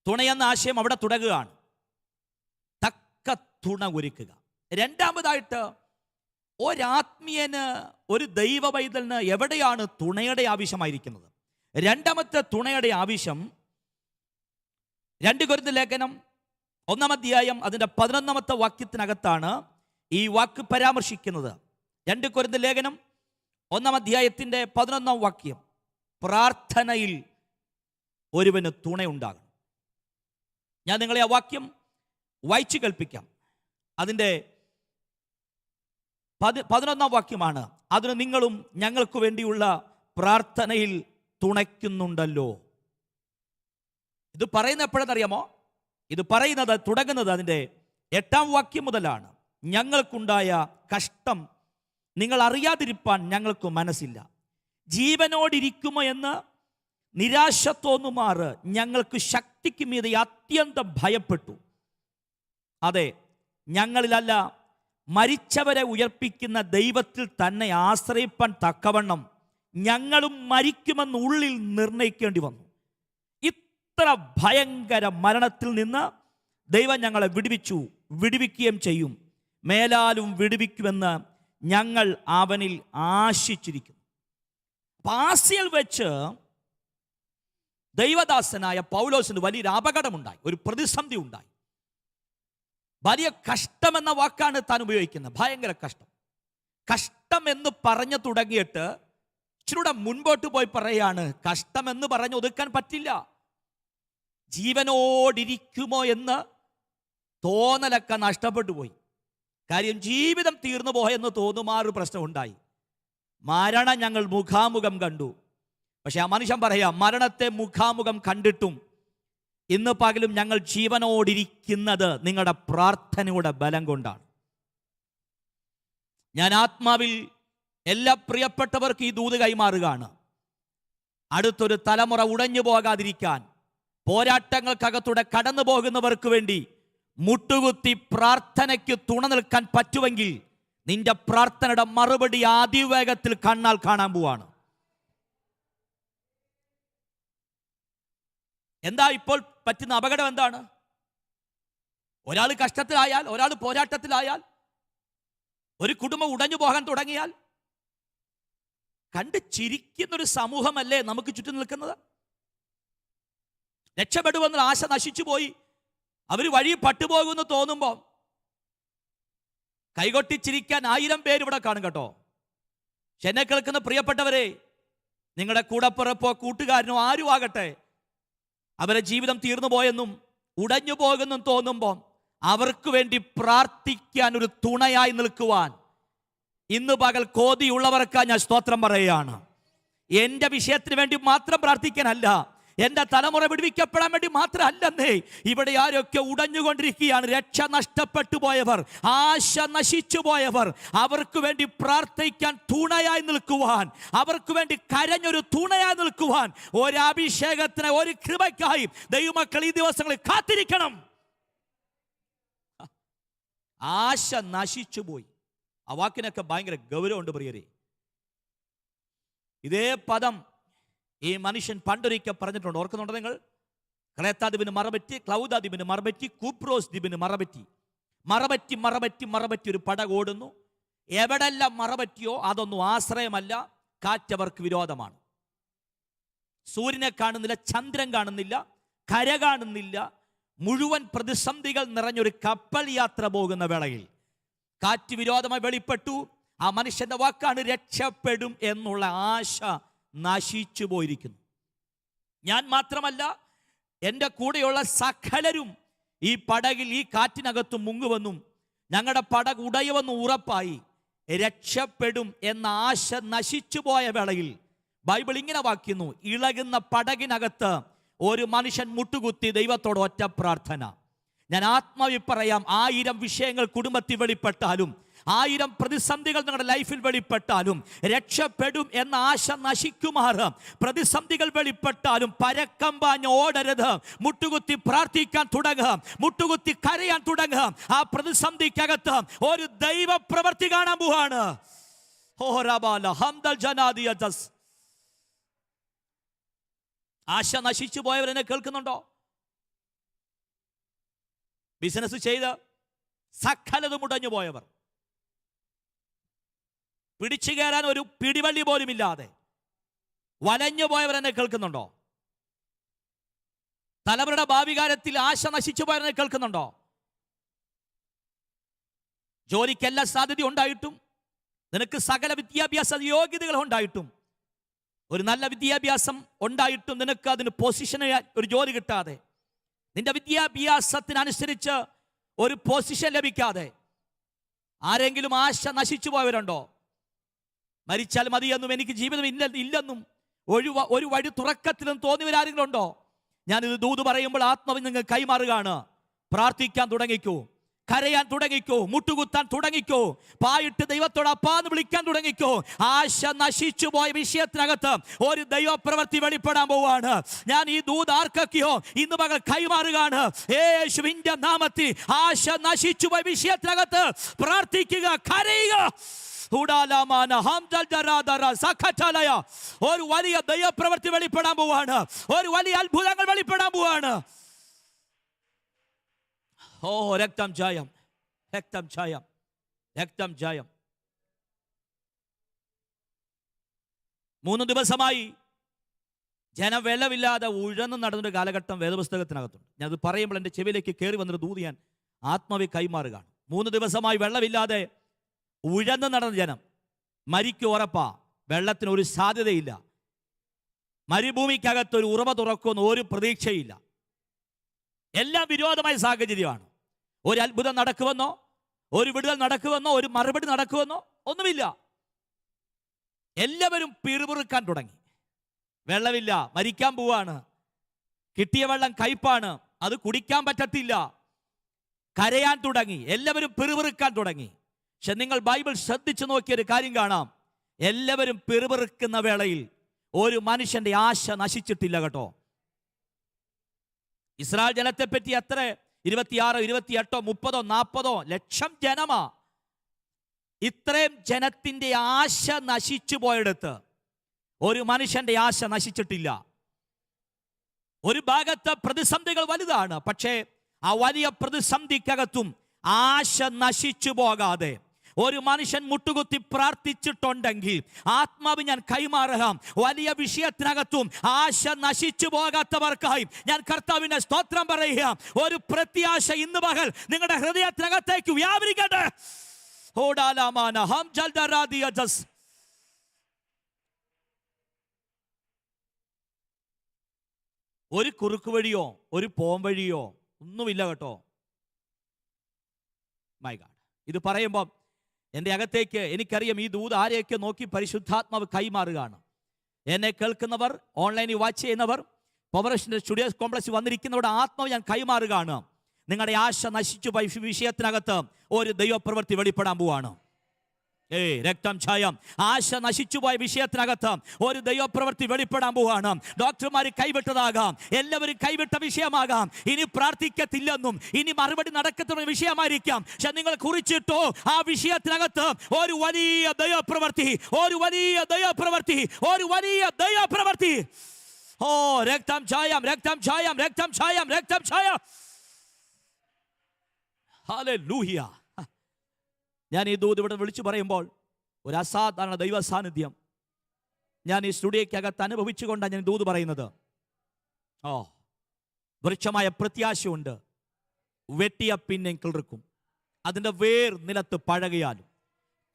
തുണയെന്ന ആശയം അവിടെ തുടങ്ങുകയാണ്. തക്ക തുണ ഒരുക്കുക. രണ്ടാമതായിട്ട്, ഒരാത്മീയന്, ഒരു ദൈവ പൈതലിന് എവിടെയാണ് തുണയുടെ ആവശ്യമായിരിക്കുന്നത്? രണ്ടാമത്തെ തുണയുടെ ആവശ്യം 2 കൊരിന്ത്യർ ലേഖനം 1-ാം അധ്യായം അതിൻ്റെ 11-ാമത്തെ വാക്യത്തിനകത്താണ് ഈ വാക്ക് പരാമർശിക്കുന്നത്. 2 കൊരിന്ത്യർ ലേഖനം 1-ാം അധ്യായത്തിൻ്റെ 11-ാം വാക്യം, പ്രാർത്ഥനയിൽ ഒരുവന് തുണയുണ്ടാകണം. ഞാൻ നിങ്ങളെ ആ വാക്യം വായിച്ചു കേൾപ്പിക്കാം. അതിൻ്റെ 11-ാം വാക്യമാണ്, അതിന് നിങ്ങളും ഞങ്ങൾക്ക് വേണ്ടിയുള്ള പ്രാർത്ഥനയിൽ തുണയ്ക്കുന്നുണ്ടല്ലോ. ഇത് പറയുന്നത് എപ്പോഴെന്നറിയാമോ? ഇത് പറയുന്നത്, തുടങ്ങുന്നത് അതിൻ്റെ 8-ാം വാക്യം മുതലാണ്. ഞങ്ങൾക്കുണ്ടായ കഷ്ടം നിങ്ങൾ അറിയാതിരിപ്പാൻ ഞങ്ങൾക്ക് മനസ്സില്ല. ജീവനോടിരിക്കുമോ എന്ന് നിരാശ തോന്നുമാറ് ഞങ്ങൾക്ക് ശക്തിക്ക് മീതെ അത്യന്തം ഭയപ്പെട്ടു. അതെ, ഞങ്ങളിലല്ല, മരിച്ചവരെ ഉയർപ്പിക്കുന്ന ദൈവത്തിൽ തന്നെ ആശ്രയിപ്പാൻ തക്കവണ്ണം ഞങ്ങളും മരിക്കുമെന്ന് ഉള്ളിൽ നിർണയിക്കേണ്ടി വന്നു. ഇത്ര ഭയങ്കര മരണത്തിൽ നിന്ന് ദൈവം ഞങ്ങളെ വിടുവിക്കുകയും ചെയ്യും. മേലാലും വിടുവിക്കുമെന്ന് ഞങ്ങൾ അവനിൽ ആശിച്ചിരിക്കുന്നു. ആസ്യയിൽ വെച്ച് ദൈവദാസനായ പൗലോസിന് വലിയൊരു അപകടമുണ്ടായി, ഒരു പ്രതിസന്ധി ഉണ്ടായി. വലിയ കഷ്ടമെന്ന വാക്കാണ് താൻ ഉപയോഗിക്കുന്നത്. ഭയങ്കര കഷ്ടം. കഷ്ടം എന്ന് പറഞ്ഞു തുടങ്ങിയിട്ട് ഇച്ചിരൂടെ മുൻപോട്ട് പോയി പറയാണ്, കഷ്ടമെന്ന് പറഞ്ഞ് ഒതുക്കാൻ പറ്റില്ല. ജീവനോടിരിക്കുമോ എന്ന് തോന്നലൊക്കെ നഷ്ടപ്പെട്ടു പോയി. കാര്യം ജീവിതം തീർന്നു പോയെന്ന് തോന്നുമാറൊരു പ്രശ്നമുണ്ടായി. മരണം ഞങ്ങൾ മുഖാമുഖം കണ്ടു. പക്ഷെ ആ മനുഷ്യൻ പറയാം, മരണത്തെ മുഖാമുഖം കണ്ടിട്ടും ഇന്ന് പകലും ഞങ്ങൾ ജീവനോടിരിക്കുന്നത് നിങ്ങളുടെ പ്രാർത്ഥനയുടെ ബലം കൊണ്ടാണ്. ഞാൻ ആത്മാവിൽ എല്ലാ പ്രിയപ്പെട്ടവർക്കും ഈ ദൂത് കൈമാറുകയാണ്. അടുത്തൊരു തലമുറ ഉടഞ്ഞു പോകാതിരിക്കാൻ, പോരാട്ടങ്ങൾക്കകത്തൂടെ കടന്നു പോകുന്നവർക്ക് വേണ്ടി മുട്ടുകുത്തി പ്രാർത്ഥനയ്ക്ക് തുണ നിൽക്കാൻ പറ്റുമെങ്കിൽ നിന്റെ പ്രാർത്ഥനയുടെ മറുപടി അതിവേഗത്തിൽ കണ്ണാൽ കാണാൻ പോവാണ്. എന്താ ഇപ്പോൾ പറ്റുന്ന അപകടം? എന്താണ്? ഒരാൾ കഷ്ടത്തിലായാൽ, ഒരാൾ പോരാട്ടത്തിലായാൽ, ഒരു കുടുംബം ഉടഞ്ഞു പോകാൻ തുടങ്ങിയാൽ കണ്ട് ചിരിക്കുന്നൊരു സമൂഹമല്ലേ നമുക്ക് ചുറ്റും നിൽക്കുന്നത്? രക്ഷപ്പെടുമെന്ന ആശ നശിച്ചു പോയി, അവർ വഴി പട്ടുപോകുമെന്ന് തോന്നുമ്പോൾ കൈകൊട്ടിച്ചിരിക്കാൻ 1000 പേര് ഇവിടെ കാണും കേട്ടോ. എന്നെ കേൾക്കുന്ന പ്രിയപ്പെട്ടവരെ, നിങ്ങളുടെ കൂടപ്പിറപ്പോ കൂട്ടുകാരനോ ആരും ആകട്ടെ, അവരെ ജീവിതം തീർന്നു പോയെന്നും ഉടഞ്ഞു പോകുമെന്നും തോന്നുമ്പോൾ അവർക്ക് വേണ്ടി പ്രാർത്ഥിക്കാൻ ഒരു തുണയായി നിൽക്കുവാൻ ഇന്ന് പകൽ കോതിയുള്ളവർക്കാ ഞാൻ സ്തോത്രം പറയുകയാണ്. എൻ്റെ വിഷയത്തിന് വേണ്ടി മാത്രം പ്രാർത്ഥിക്കാനല്ല, എൻ്റെ തലമുറ വിടുവിക്കപ്പെടാൻ വേണ്ടി മാത്രമല്ലെന്നേ. ഇവിടെ ആരൊക്കെ ഉടഞ്ഞുകൊണ്ടിരിക്കുകയാണ്, രക്ഷ നഷ്ടപ്പെട്ടു പോയവർ, ആശ നശിച്ചു പോയവർ, അവർക്ക് വേണ്ടി പ്രാർത്ഥിക്കാൻ തുണയായി നിൽക്കുവാൻ, അവർക്ക് വേണ്ടി കരഞ്ഞൊരു തുണയായി നിൽക്കുവാൻ, ഒരഭിഷേകത്തിന്, ഒരു കൃപയ്ക്കായി ദൈവമക്കൾ ഈ ദിവസങ്ങളിൽ കാത്തിരിക്കണം. ആശ നശിച്ചു പോയി. ആ വാക്കിനൊക്കെ ഭയങ്കര ഗൗരവമുണ്ട് പ്രിയരെ. ഇതേ പദം ഈ മനുഷ്യൻ പണ്ടൊരിക്കൽ പറഞ്ഞിട്ടുണ്ട്. ഓർക്കുന്നുണ്ടോ നിങ്ങൾ? ക്രേത്താദ്വീപിന് മറപറ്റി, ക്ലൗദാദ്വീപിന് മറപറ്റി, കൂപ്രോസ് ദ്വീപിന് മറപറ്റി. മറപറ്റി മറപറ്റി മറപറ്റി ഒരു പടകോടുന്നു. എവിടെല്ലാം മറപറ്റിയോ അതൊന്നും ആശ്രയമല്ല, കാറ്റവർക്ക് വിരോധമാണ്. സൂര്യനെ കാണുന്നില്ല, ചന്ദ്രൻ കാണുന്നില്ല, കര കാണുന്നില്ല. മുഴുവൻ പ്രതിസന്ധികൾ നിറഞ്ഞൊരു കപ്പൽ യാത്ര പോകുന്ന വേളയിൽ കാറ്റ് വിരോധമായി വെളിപ്പെട്ടു. ആ മനുഷ്യന്റെ വാക്കാണ് രക്ഷപ്പെടും എന്നുള്ള ആശ നശിച്ചു പോയിരിക്കുന്നു. ഞാൻ മാത്രമല്ല, എൻ്റെ കൂടെയുള്ള സകലരും ഈ പടകിൽ ഈ കാറ്റിനകത്ത് മുങ്ങുവെന്നും ഞങ്ങളുടെ പടക് ഉടയുമെന്നും ഉറപ്പായി രക്ഷപ്പെടും എന്ന ആശ നശിച്ചു പോയ വേളയിൽ ബൈബിൾ ഇങ്ങനെ വായിക്കുന്നു, ഇളകുന്ന പടകിനകത്ത് ഒരു മനുഷ്യൻ മുട്ടുകുത്തി ദൈവത്തോട് ഒറ്റ പ്രാർത്ഥന. ഞാൻ ആത്മാവിൽ പറയാം, 1000 വിഷയങ്ങൾ കുടുംബത്തിൽ വെളിപ്പെട്ടാലും, 1000 പ്രതിസന്ധികൾ നിങ്ങളുടെ ലൈഫിൽ വെളിപ്പെട്ടാലും, രക്ഷപ്പെടും എന്ന ആശ നശിക്കുമാറ് പ്രതിസന്ധികൾ വെളിപ്പെട്ടാലും പരക്കം പാഞ്ഞ് ഓടരുത്. മുട്ടുകുത്തി പ്രാർത്ഥിക്കാൻ തുടങ്ങുക, മുട്ടുകുത്തി കരയാൻ തുടങ്ങുക. ആ പ്രതിസന്ധിക്കകത്ത് ഒരു ദൈവ പ്രവൃത്തി കാണാൻ പോവാണ്. ആശ നശിച്ചു പോയവരെന്നെ കേൾക്കുന്നുണ്ടോ? ബിസിനസ് ചെയ്ത് സകലതും മുടഞ്ഞു പോയവർ, പിടിച്ചു കയറാൻ ഒരു പിടിവള്ളി പോലും ഇല്ലാതെ വലഞ്ഞു പോയവരെന്നെ കേൾക്കുന്നുണ്ടോ? തലവരുടെ ഭാവികാലത്തിൽ ആശ നശിച്ചു പോയവരെന്നെ കേൾക്കുന്നുണ്ടോ? ജോലിക്കെല്ലാം സാധ്യത ഉണ്ടായിട്ടും, നിനക്ക് സകല വിദ്യാഭ്യാസ യോഗ്യതകൾ ഉണ്ടായിട്ടും, ഒരു നല്ല വിദ്യാഭ്യാസം ഉണ്ടായിട്ടും നിനക്ക് അതിന് പൊസിഷൻ ഒരു ജോലി കിട്ടാതെ, നിന്റെ വിദ്യാഭ്യാസത്തിനനുസരിച്ച് ഒരു പൊസിഷൻ ലഭിക്കാതെ ആരെങ്കിലും ആശ നശിച്ചു പോയവരുണ്ടോ? മരിച്ചാൽ മതിയെന്നും എനിക്ക് ജീവിതം ഇല്ലെന്നും ഒരു വഴി തുറക്കത്തിലും തോന്നിയവരാരെങ്കിലും ഉണ്ടോ? ഞാനിത് ദൂത് പറയുമ്പോൾ ആത്മാവിൽ നിങ്ങൾ കൈമാറുകയാണ്. പ്രാർത്ഥിക്കാൻ തുടങ്ങിക്കൂ, കരയാൻ തുടങ്ങിക്കോ, മുട്ടുകുത്താൻ തുടങ്ങിക്കോ, പായിട്ട് ദൈവത്തോട് അപ്പാന്ന് വിളിക്കാൻ തുടങ്ങിക്കോ. ആശ നശിച്ചു പോയ വിഷയത്തിനകത്ത് ഒരു ദൈവപ്രവൃത്തി വെളിപ്പെടാൻ പോവാണ്. ഞാൻ ഈ ദൂത് ആർക്കൊക്കെയോ ഇന്ന് പകൽ കൈമാറുകയാണ്. യേശുവിന്റെ നാമത്തിൽ ആശ നശിച്ചു പോയ വിഷയത്തിനകത്ത് പ്രാർത്ഥിക്കുക, കരയുക. ഒരു വലിയ ദൈവപ്രവൃത്തി വെളിപ്പെടാൻ പോവാണ്. ഒരു വലിയ അത്ഭുതങ്ങൾ വെളിപ്പെടാൻ പോവാണ്. ഓ രക്തം ജയം, രക്തം ജയം, രക്തം ജയം. 3 ദിവസമായി ജനം വെള്ളമില്ലാതെ ഉഴന്നു നടന്നൊരു കാലഘട്ടം വേദപുസ്തകത്തിനകത്തുണ്ട്. ഞാനത് പറയുമ്പോൾ എൻ്റെ ചെവിയിലേക്ക് കയറി വന്നൊരു ദൂത് ഞാൻ ആത്മാവി കൈമാറുകയാണ്. 3 ദിവസമായി വെള്ളമില്ലാതെ ഉഴന്നു നടന്ന ജനം മരിക്കും ഉറപ്പാ. വെള്ളത്തിനൊരു സാധ്യതയില്ല. മരുഭൂമിക്കകത്തൊരു ഉറവ തുറക്കുമെന്ന് ഒരു പ്രതീക്ഷയില്ല. എല്ലാം വിരോധമായ സാഹചര്യമാണ്. ഒരു അത്ഭുതം നടക്കുമെന്നോ, ഒരു വിടുതൽ നടക്കുമെന്നോ, ഒരു മറുപടി നടക്കുമെന്നോ ഒന്നുമില്ല. എല്ലാവരും പിറുപിറുക്കാൻ തുടങ്ങി. വെള്ളമില്ല, മരിക്കാൻ പോവാണ്, കിട്ടിയ വെള്ളം കയ്പാണ്, അത് കുടിക്കാൻ പറ്റത്തില്ല, കരയാൻ തുടങ്ങി, എല്ലാവരും പിറുപിറുക്കാൻ തുടങ്ങി. പക്ഷെ നിങ്ങൾ ബൈബിൾ ശ്രദ്ധിച്ചു നോക്കിയൊരു കാര്യം കാണാം. എല്ലാവരും പിറുപിറുക്കുന്ന വേളയിൽ ഒരു മനുഷ്യന്റെ ആശ നശിച്ചിട്ടില്ല കേട്ടോ. ഇസ്രായേൽ ജനത്തെ പറ്റി എത്ര 26, 28, 30, 40 ലക്ഷം ജനമാ. ഇത്രയും ജനത്തിന്റെ ആശ നശിച്ചു പോയെടുത്ത് ഒരു മനുഷ്യന്റെ ആശ നശിച്ചിട്ടില്ല. ഒരു ഭാഗത്ത് പ്രതിസന്ധികൾ വലുതാണ്, പക്ഷേ ആ വലിയ പ്രതിസന്ധിക്കകത്തും ആശ നശിച്ചു പോകാതെ ഒരു മനുഷ്യൻ മുട്ടുകുത്തി പ്രാർത്ഥിച്ചിട്ടുണ്ടെങ്കിൽ ആത്മാവ് ഞാൻ കൈമാറാം. വലിയ വിഷയത്തിനകത്തും ആശ നശിച്ചു പോകാത്തവർക്കായി ഞാൻ കർത്താവിനെ സ്തോത്രം പറയുക. ഒരു പ്രത്യാശ ഇന്ന് പകൽ നിങ്ങളുടെ ഹൃദയത്തിനകത്തേക്ക് വ്യാപരിക്കട്ടെ. ഒരു കുറുക്ക് വഴിയോ ഒരു പോംവഴിയോ ഒന്നുമില്ല കേട്ടോ. മൈ ഗാഡ്, ഇത് പറയുമ്പോൾ എൻ്റെ അകത്തേക്ക് എനിക്കറിയാം ഈ ദൂത് ആരെയൊക്കെ നോക്കി പരിശുദ്ധാത്മാവ് കൈമാറുകയാണ്. എന്നെ കേൾക്കുന്നവർ, ഓൺലൈനിൽ വാച്ച് ചെയ്യുന്നവർ, പവറേഷൻ്റെ സ്റ്റുഡിയോസ് കോംപ്ലക്സിൽ വന്നിരിക്കുന്നവരുടെ ആത്മാവ് ഞാൻ കൈമാറുകയാണ്. നിങ്ങളുടെ ആശ നശിച്ചു പോയ വിഷയത്തിനകത്ത് ഒരു ദൈവപ്രവൃത്തി വെളിപ്പെടാൻ പോവാണ്. രക്തം ഛായം. ആശ നശിച്ചുപോയ വിഷയത്തിനകത്ത് ഒരു ദൈവപ്രവൃത്തി വെളിപ്പെടാൻ പോവാണ്. ഡോക്ടർമാർ കൈവിട്ടതാകാം, എല്ലാവരും കൈവിട്ട വിഷയമാകാം, ഇനി പ്രാർത്ഥിക്കത്തില്ലെന്നും ഇനി മറുപടി നടക്കത്തുന്ന വിഷയമായിരിക്കാം. പക്ഷെ നിങ്ങൾ കുറിച്ചിട്ടോ ആ വിഷയത്തിനകത്ത് ഒരു വലിയ ദൈവപ്രവൃത്തി, ഒരു വലിയ ദൈവപ്രവൃത്തി, ഒരു വലിയ ദൈവപ്രവൃത്തി. ഓ രക്തം ഛായം, രക്തം ഛായം, രക്തം ഛായം, രക്തം ഛായം. ഹല്ലേലൂയ. ഞാൻ ഈ ദൂത് ഇവിടെ വിളിച്ചു പറയുമ്പോൾ ഒരു അസാധാരണ ദൈവ സാന്നിധ്യം ഞാൻ ഈ സ്റ്റുഡിയോയ്ക്കകത്ത് അനുഭവിച്ചുകൊണ്ടാണ് ഞാൻ ദൂത് പറയുന്നത്. വൃക്ഷമായ പ്രത്യാശയുണ്ട്, വെട്ടിയ പിന്നെ കിളിർക്കും, അതിൻ്റെ വേർ നിലത്ത് പഴകിയാലും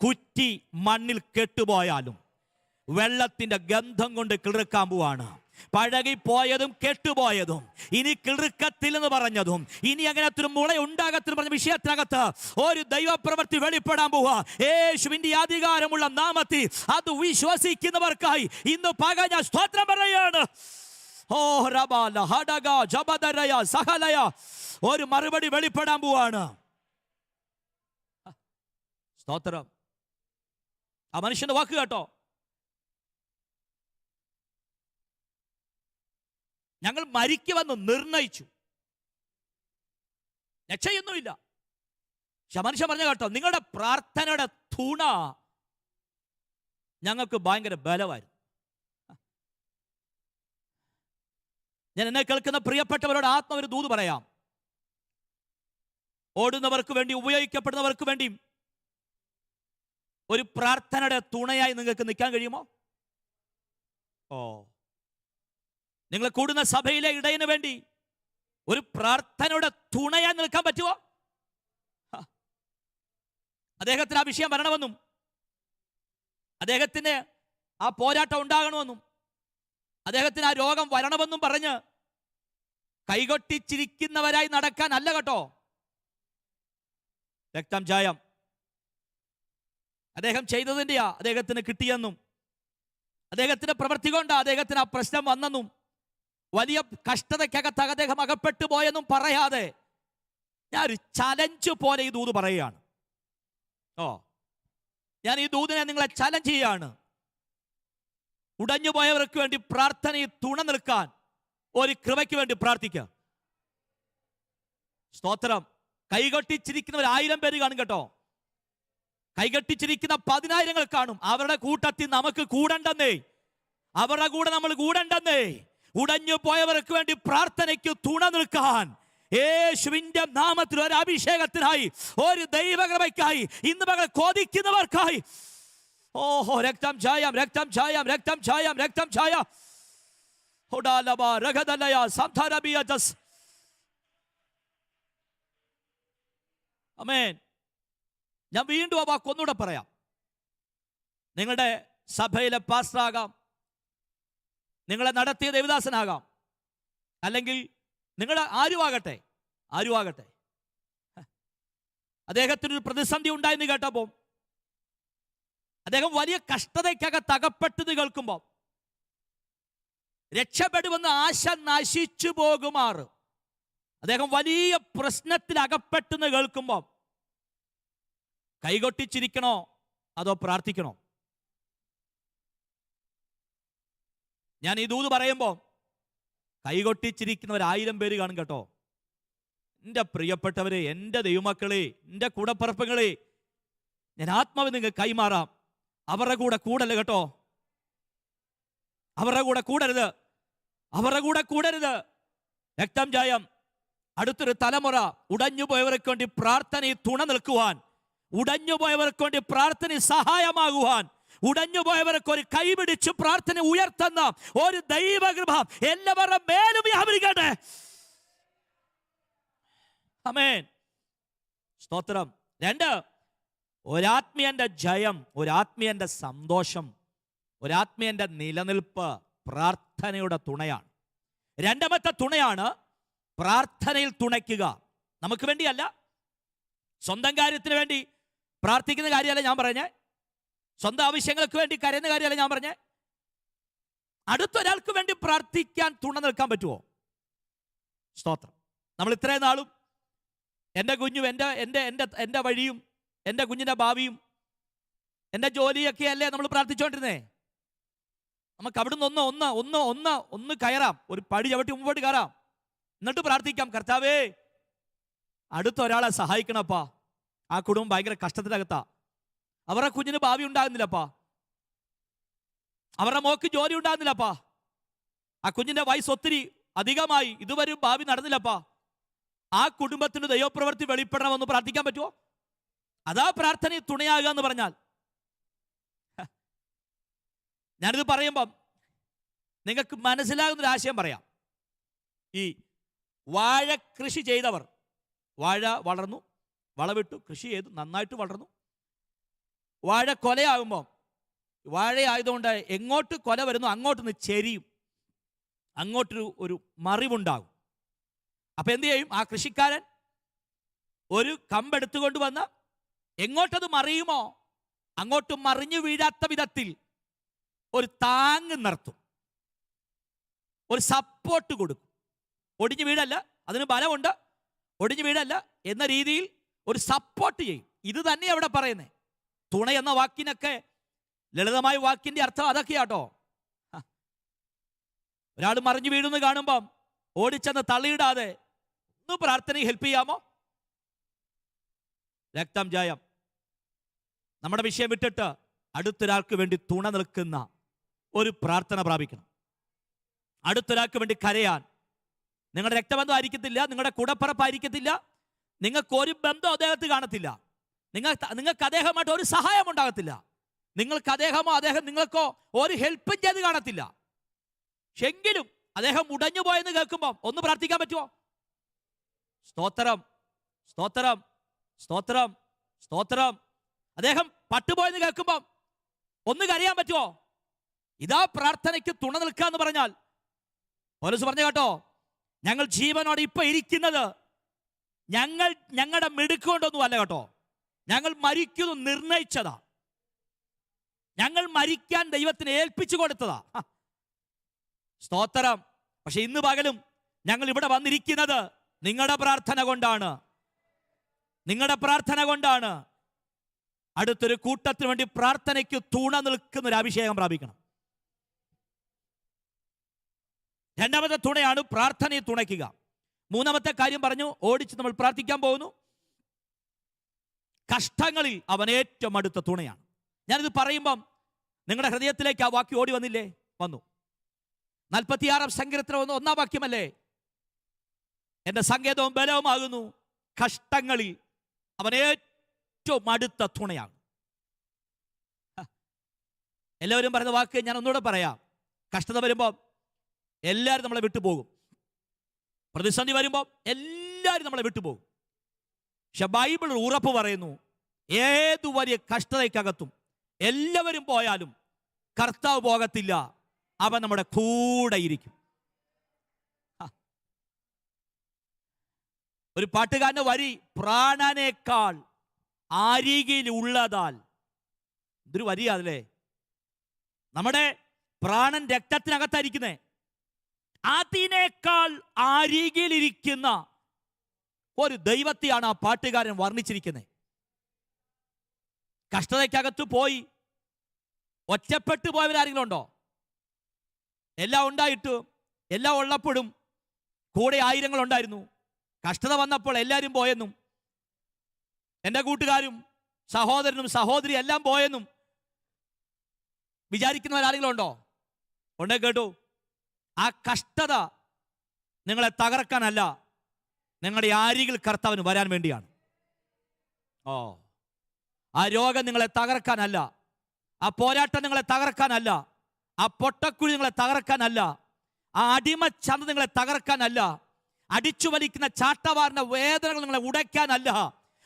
കുറ്റി മണ്ണിൽ കെട്ടുപോയാലും വെള്ളത്തിന്റെ ഗന്ധം കൊണ്ട് കിളിർക്കാൻ പോവാണ്. പഴകിപ്പോയതും കെട്ടുപോയതും ഇനി കിളിർക്കത്തിൽ എന്ന് പറഞ്ഞതും ഇനി അങ്ങനത്തെ ഒരു മുള ഉണ്ടാകത്തിൽ പറഞ്ഞ വിഷയത്തിനകത്ത് ഒരു ദൈവപ്രവൃത്തി വെളിപ്പെടാൻ പോവാ. യേശുവിന്റെ അധികാരമുള്ള നാമത്തിൽ അത് വിശ്വസിക്കുന്നവർക്കായി ഇന്ന് പകൽ ഞാൻ സ്തോത്രം പറയാണ്. ഓ റബാല ഹഡഗ ജബദരയ സഹലയ ഒരു മറുപടി വെളിപ്പെടാൻ പോവാണ്. സ്തോത്രം. ആ മനുഷ്യന്റെ വാക്ക് കേട്ടോ. ഞങ്ങൾ മരിക്കുമെന്ന് നിർണയിച്ചു, രക്ഷയൊന്നുമില്ല. പക്ഷെ മനുഷ്യൻ പറഞ്ഞു കേട്ടോ, നിങ്ങളുടെ പ്രാർത്ഥനയുടെ തുണ ഞങ്ങൾക്ക് ഭയങ്കര ബലമായിരുന്നു. ഞാൻ എന്നെ കേൾക്കുന്ന പ്രിയപ്പെട്ടവരോട് ആത്മാവിന് ദൂത് പറയാം. ഓടുന്നവർക്ക് വേണ്ടി, ഉപയോഗിക്കപ്പെടുന്നവർക്ക് വേണ്ടി ഒരു പ്രാർത്ഥനയുടെ തുണയായി നിങ്ങൾക്ക് നിൽക്കാൻ കഴിയുമോ? നിങ്ങൾ കൂടുന്ന സഭയിലെ ഇടയന് വേണ്ടി ഒരു പ്രാർത്ഥനയുടെ തുണയായി നിൽക്കാൻ പറ്റുമോ? അദ്ദേഹത്തിന് ആ വിഷയം വരണമെന്നും അദ്ദേഹത്തിന് ആ പോരാട്ടം ഉണ്ടാകണമെന്നും അദ്ദേഹത്തിന് ആ രോഗം വരണമെന്നും പറഞ്ഞ് കൈകൊട്ടിച്ചിരിക്കുന്നവരായി നടക്കാൻ അല്ല കേട്ടോ. രക്തം ചായം അദ്ദേഹം ചെയ്തതിൻ്റെയാ അദ്ദേഹത്തിന് കിട്ടിയെന്നും അദ്ദേഹത്തിന്റെ പ്രവൃത്തി കൊണ്ടാ അദ്ദേഹത്തിന് ആ പ്രശ്നം വന്നെന്നും വലിയ കഷ്ടതയ്ക്കകത്ത് അദ്ദേഹം അകപ്പെട്ടു പോയെന്നും പറയാതെ ഞാൻ ഒരു ചലഞ്ച് പോലെ ഈ ദൂത് പറയുകയാണ്. ഞാൻ ഈ ദൂതിനെ നിങ്ങളെ ചലഞ്ച് ചെയ്യാണ്. ഉടഞ്ഞു പോയവർക്ക് വേണ്ടി പ്രാർത്ഥനയിൽ തുണ നിൽക്കാൻ ഒരു കൃപയ്ക്ക് വേണ്ടി പ്രാർത്ഥിക്കുക. സ്തോത്രം. കൈകൊട്ടിച്ചിരിക്കുന്നവർ 1000 പേര് കാണും കേട്ടോ. കൈകെട്ടിച്ചിരിക്കുന്ന 10,000 കാണും. അവരുടെ കൂട്ടത്തിൽ നമുക്ക് കൂടണ്ടെന്നേ, അവരുടെ കൂടെ നമ്മൾ കൂടണ്ടെന്നേ. ഉടഞ്ഞു പോയവർക്ക് വേണ്ടി പ്രാർത്ഥനയ്ക്ക് തുണ നിൽക്കാൻ യേശുവിന്റെ നാമത്തിൽ ഒരു അഭിഷേകത്തിനായി, ഒരു ദൈവകൃപയ്ക്കായി ഇന്ന് മകൾ കൊതിക്കുന്നവർക്കായി രക്തം ചായം, രക്തം ചായം, രക്തം ചായം, രക്തം ചായ. ആമേൻ. ഞാൻ വീണ്ടും ആ വാക്ക് ഒന്നുകൂടെ പറയാം. നിങ്ങളുടെ സഭയിലെ പാസ്റ്ററാകാം, നിങ്ങളെ നടത്തിയ ദേവദാസനാകാം, അല്ലെങ്കിൽ നിങ്ങൾ ആരുമാകട്ടെ, അദ്ദേഹത്തിനൊരു പ്രതിസന്ധി ഉണ്ടായെന്ന് കേട്ടപ്പോൾ, അദ്ദേഹം വലിയ കഷ്ടതയ്ക്കകത്ത് അകപ്പെട്ടത് കേൾക്കുമ്പോൾ, രക്ഷപ്പെടുമെന്ന് ആശ നശിച്ചു പോകുമാറ് അദ്ദേഹം വലിയ പ്രശ്നത്തിൽ അകപ്പെട്ടെന്ന് കേൾക്കുമ്പോൾ കൈകൊട്ടിച്ചിരിക്കണോ അതോ പ്രാർത്ഥിക്കണോ? ഞാൻ ഈ ദൂത് പറയുമ്പോൾ കൈകൊട്ടിച്ചിരിക്കുന്നവർ 1000 പേര് കാണും കേട്ടോ. എൻ്റെ പ്രിയപ്പെട്ടവരെ, എൻ്റെ ദൈവമക്കളെ, എൻ്റെ കൂടപ്പറപ്പുകളെ, ഞാൻ ആത്മാവ് നിങ്ങൾ കൈമാറാം. അവരുടെ കൂടെ കൂടല്ല കേട്ടോ, അവരുടെ കൂടെ കൂടരുത്, അവരുടെ കൂടെ കൂടരുത്. രക്തം ചായം. അടുത്തൊരു തലമുറ ഉടഞ്ഞുപോയവർക്ക് വേണ്ടി പ്രാർത്ഥനയിൽ തുണ നിൽക്കുവാൻ, ഉടഞ്ഞുപോയവർക്ക് വേണ്ടി പ്രാർത്ഥന സഹായമാകുവാൻ, ഉടഞ്ഞുപോയവർക്ക് ഒരു കൈപിടിച്ച് പ്രാർത്ഥന ഉയർത്തുന്ന ഒരു ദൈവകൃപ എല്ലാവരുടെ മേലും വ്യാപരിക്കട്ടെ. ആമേൻ. സ്തോത്രം. 2, ഒരാത്മീയന്റെ ജയം, ഒരാത്മീയന്റെ സന്തോഷം, ഒരാത്മീയന്റെ നിലനിൽപ്പ് പ്രാർത്ഥനയുടെ തുണയാണ്. 2ാമത്തെ തുണയാണ് പ്രാർത്ഥനയിൽ തുണയ്ക്കുക. നമുക്ക് വേണ്ടിയല്ല, സ്വന്തം കാര്യത്തിന് വേണ്ടി പ്രാർത്ഥിക്കുന്ന കാര്യമല്ല ഞാൻ പറഞ്ഞേ, സ്വന്തം ആവശ്യങ്ങൾക്ക് വേണ്ടി കരയുന്ന കാര്യമല്ല ഞാൻ പറഞ്ഞേ. അടുത്തൊരാൾക്ക് വേണ്ടി പ്രാർത്ഥിക്കാൻ തുണ നിൽക്കാൻ പറ്റുമോ? സ്തോത്രം. നമ്മൾ ഇത്രയും നാളും എൻ്റെ കുഞ്ഞും എൻ്റെ വഴിയും എൻ്റെ കുഞ്ഞിൻ്റെ ഭാവിയും എൻ്റെ ജോലിയൊക്കെ അല്ലേ നമ്മൾ പ്രാർത്ഥിച്ചുകൊണ്ടിരുന്നേ. നമുക്ക് അവിടുന്ന് ഒന്ന് കയറാം, ഒരു പടി ചവിട്ടി മുമ്പോട്ട് കയറാം, എന്നിട്ട് പ്രാർത്ഥിക്കാം, കർത്താവേ അടുത്തൊരാളെ സഹായിക്കണപ്പാ, ആ കുടുംബം ഭയങ്കര കഷ്ടത്തിനകത്താ, അവരുടെ കുഞ്ഞിന് ഭാവി ഉണ്ടാകുന്നില്ലപ്പാ, അവരുടെ മോക്ക് ജോലി ഉണ്ടാകുന്നില്ലപ്പാ, ആ കുഞ്ഞിന്റെ വയസ്സ് ഒത്തിരി അധികമായി, ഇതുവരെ ഭാവി നടന്നില്ലപ്പാ, ആ കുടുംബത്തിന് ദൈവപ്രവൃത്തി വെളിപ്പെടണമെന്ന് പ്രാർത്ഥിക്കാൻ പറ്റുമോ? അതാ പ്രാർത്ഥനയിൽ തുണയാകുക എന്ന് പറഞ്ഞാൽ. ഞാനിത് പറയുമ്പം നിങ്ങൾക്ക് മനസ്സിലാകുന്നൊരു ആശയം പറയാം. ഈ വാഴ കൃഷി ചെയ്തവർ, വാഴ വളർന്നു, വളവിട്ടു, കൃഷി ചെയ്തു, നന്നായിട്ട് വളർന്നു. വാഴ കൊലയാകുമ്പോൾ, വാഴയായതുകൊണ്ട് എങ്ങോട്ട് കൊല വരുന്നു അങ്ങോട്ടൊന്ന് ചെരിയും, അങ്ങോട്ടൊരു മറിവുണ്ടാകും. അപ്പം എന്തു ചെയ്യും? ആ കൃഷിക്കാരൻ ഒരു കമ്പെടുത്തുകൊണ്ട് വന്ന് എങ്ങോട്ടത് മറിയുമോ അങ്ങോട്ട് മറിഞ്ഞു വീഴാത്ത വിധത്തിൽ ഒരു താങ്ങ് നിർത്തും, ഒരു സപ്പോർട്ട് കൊടുക്കും. ഒടിഞ്ഞു വീഴല്ല, അതിന് ബലമുണ്ട്, ഒടിഞ്ഞു വീഴല്ല എന്ന രീതിയിൽ ഒരു സപ്പോർട്ട് ചെയ്യും. ഇത് തന്നെ അവിടെ പറയുന്നത്. തുണ എന്ന വാക്കിനൊക്കെ ലളിതമായ വാക്കിന്റെ അർത്ഥം അതൊക്കെയാട്ടോ. ഒരാൾ മറിഞ്ഞു വീഴുന്നു കാണുമ്പം ഓടിച്ചെന്ന് തള്ളിയിടാതെ ഒന്ന് പ്രാർത്ഥനയിൽ ഹെൽപ്പ് ചെയ്യാമോ? രക്തം ജയം. നമ്മുടെ വിഷയം വിട്ടിട്ട് അടുത്തൊരാൾക്ക് വേണ്ടി തുണ നിൽക്കുന്ന ഒരു പ്രാർത്ഥന പ്രാപിക്കണം. അടുത്തൊരാൾക്ക് വേണ്ടി കരയാൻ. നിങ്ങളുടെ രക്തബന്ധം ആയിരിക്കത്തില്ല, നിങ്ങളുടെ കൂടപ്പറപ്പായിരിക്കത്തില്ല, നിങ്ങൾക്ക് ഒരു ബന്ധം അദ്ദേഹത്ത് കാണത്തില്ല, നിങ്ങൾക്ക് അദ്ദേഹമായിട്ട് ഒരു സഹായം ഉണ്ടാകത്തില്ല, നിങ്ങൾക്ക് അദ്ദേഹമോ അദ്ദേഹം നിങ്ങൾക്കോ ഒരു ഹെൽപ്പും ചെയ്ത് കാണത്തില്ല. എങ്കിലും അദ്ദേഹം ഉടഞ്ഞു പോയെന്ന് കേൾക്കുമ്പോൾ ഒന്ന് പ്രാർത്ഥിക്കാൻ പറ്റുമോ? സ്തോത്രം, സ്തോത്രം, സ്തോത്രം, സ്തോത്രം. അദ്ദേഹം പട്ടുപോയെന്ന് കേൾക്കുമ്പോൾ ഒന്ന് കരയാൻ പറ്റുമോ? ഇതാ പ്രാർത്ഥനയ്ക്ക് തുണ നിൽക്കുക എന്ന് പറഞ്ഞാൽ. പൗലോസ് പറഞ്ഞു കേട്ടോ, ഞങ്ങൾ ജീവനോടെ ഇപ്പൊ ഇരിക്കുന്നത് ഞങ്ങളുടെ മിടുക്കൊണ്ടൊന്നും അല്ല കേട്ടോ, ഞങ്ങൾ മരിക്കുന്നു നിർണയിച്ചതാ, ഞങ്ങൾ മരിക്കാൻ ദൈവത്തിന് ഏൽപ്പിച്ചു കൊടുത്തതാ. സ്തോത്രം. പക്ഷെ ഇന്ന് പകലും ഞങ്ങൾ ഇവിടെ വന്നിരിക്കുന്നത് നിങ്ങളുടെ പ്രാർത്ഥന കൊണ്ടാണ്, നിങ്ങളുടെ പ്രാർത്ഥന കൊണ്ടാണ്. അടുത്തൊരു കൂട്ടത്തിന് വേണ്ടി പ്രാർത്ഥനയ്ക്ക് തുണ നിൽക്കുന്ന ഒരു അഭിഷേകം പ്രാപിക്കണം. രണ്ടാമത്തെ തുണയാണ് പ്രാർത്ഥനയെ തുണയ്ക്കുക. മൂന്നാമത്തെ കാര്യം പറഞ്ഞു, ഓടിച്ച് നമ്മൾ പ്രാർത്ഥിക്കാൻ പോകുന്നു. കഷ്ടങ്ങളിൽ അവൻ ഏറ്റവും അടുത്ത തുണയാണ്. ഞാനിത് പറയുമ്പം നിങ്ങളുടെ ഹൃദയത്തിലേക്ക് ആ വാക്യം ഓടി വന്നില്ലേ? വന്നു. 46 സങ്കീർത്തനം 1 വാക്യമല്ലേ? എൻ്റെ സങ്കേതവും ബലവുമാകുന്നു, കഷ്ടങ്ങളിൽ അവൻ ഏറ്റവും അടുത്ത തുണയാണ്. എല്ലാവരും പറയുന്ന വാക്ക് ഞാൻ ഒന്നുകൂടെ പറയാം. കഷ്ടത വരുമ്പോൾ എല്ലാവരും നമ്മളെ വിട്ടുപോകും, പ്രതിസന്ധി വരുമ്പോൾ എല്ലാവരും നമ്മളെ വിട്ടുപോകും. പക്ഷെ ബൈബിൾ ഉറപ്പ് പറയുന്നു, ഏതു വലിയ കഷ്ടതയ്ക്കകത്തും എല്ലാവരും പോയാലും കർത്താവ് പോകത്തില്ല, അവൻ നമ്മുടെ കൂടെ ഇരിക്കും. ഒരു പാട്ടുകാരന്റെ വരി, പ്രാണനേക്കാൾ അരികിൽ ഉള്ളതാൽ. ഇതൊരു വരിയാണല്ലേ. നമ്മുടെ പ്രാണൻ രക്തത്തിനകത്തായിരിക്കുന്നേ, അതിനേക്കാൾ അരികിലിരിക്കുന്ന ഒരു ദൈവത്തെയാണ് ആ പാട്ടുകാരൻ വർണ്ണിച്ചിരിക്കുന്നത്. കഷ്ടതയ്ക്കകത്ത് പോയി ഒറ്റപ്പെട്ടു പോയവരാരെങ്കിലും ഉണ്ടോ? എല്ലാം ഉണ്ടായിട്ടും എല്ലാം ഉള്ളപ്പോഴും കൂടെ ആയിരങ്ങളുണ്ടായിരുന്നു. കഷ്ടത വന്നപ്പോൾ എല്ലാവരും പോയെന്നും എൻ്റെ കൂട്ടുകാരും സഹോദരനും സഹോദരി എല്ലാം പോയെന്നും വിചാരിക്കുന്നവരാരെങ്കിലും ഉണ്ടോ? ഉണ്ടേ കേട്ടു. ആ കഷ്ടത നിങ്ങളെ തകർക്കാനല്ല, നിങ്ങളുടെ അരികിൽ കർത്താവിന് വരാൻ വേണ്ടിയാണ്. ആ രോഗം നിങ്ങളെ തകർക്കാനല്ല, ആ പോരാട്ടം നിങ്ങളെ തകർക്കാനല്ല, ആ പൊട്ടക്കുഴി നിങ്ങളെ തകർക്കാനല്ല, ആ അടിമച്ചന്ത നിങ്ങളെ തകർക്കാനല്ല, അടിച്ചു വലിക്കുന്ന ചാട്ടവാറിന്റെ വേദനകൾ നിങ്ങളെ ഉടയ്ക്കാനല്ല.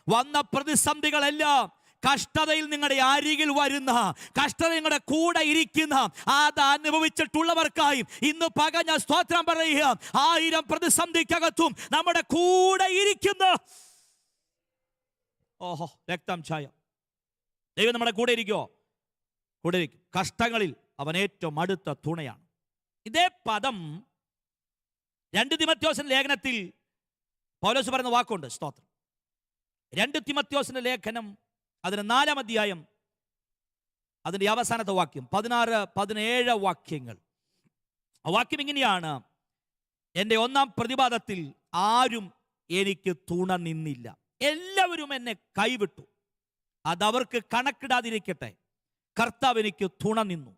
വന്ന പ്രതിസന്ധികളെല്ലാം കഷ്ടതയിൽ നിങ്ങളുടെ അരികിൽ വരുന്ന, കഷ്ടത നിങ്ങളുടെ കൂടെ ഇരിക്കുന്ന, അത് അനുഭവിച്ചിട്ടുള്ളവർക്കായി ഇന്ന് പകൽ ഞാൻ സ്തോത്രം പറയുക. 1000 പ്രതിസന്ധിക്കകത്തും നമ്മുടെ കൂടെ ഇരിക്കുന്ന രക്തം ചായം ദൈവം നമ്മുടെ കൂടെ ഇരിക്കുമോ? കൂടെ ഇരിക്കും. കഷ്ടങ്ങളിൽ അവൻ ഏറ്റവും അടുത്ത തുണയാണ്. ഇതേ പദം 2 തിമോഥെയോസിന്റെ ലേഖനത്തിൽ പൗലോസ് പറയുന്ന വാക്കുണ്ട്. സ്തോത്രം. 2 തിമോഥെയോസിന്റെ ലേഖനം അതിന് 4-ാം അധ്യായം അതിൻ്റെ അവസാനത്തെ വാക്യം 16-17 വാക്യങ്ങൾ. ആ വാക്യം ഇങ്ങനെയാണ്: എൻ്റെ 1-ാം പ്രതിപാദത്തിൽ ആരും എനിക്ക് തുണ നിന്നില്ല, എല്ലാവരും എന്നെ കൈവിട്ടു, അതവർക്ക് കണക്കിടാതിരിക്കട്ടെ, കർത്താവ് എനിക്ക് തുണ നിന്നു.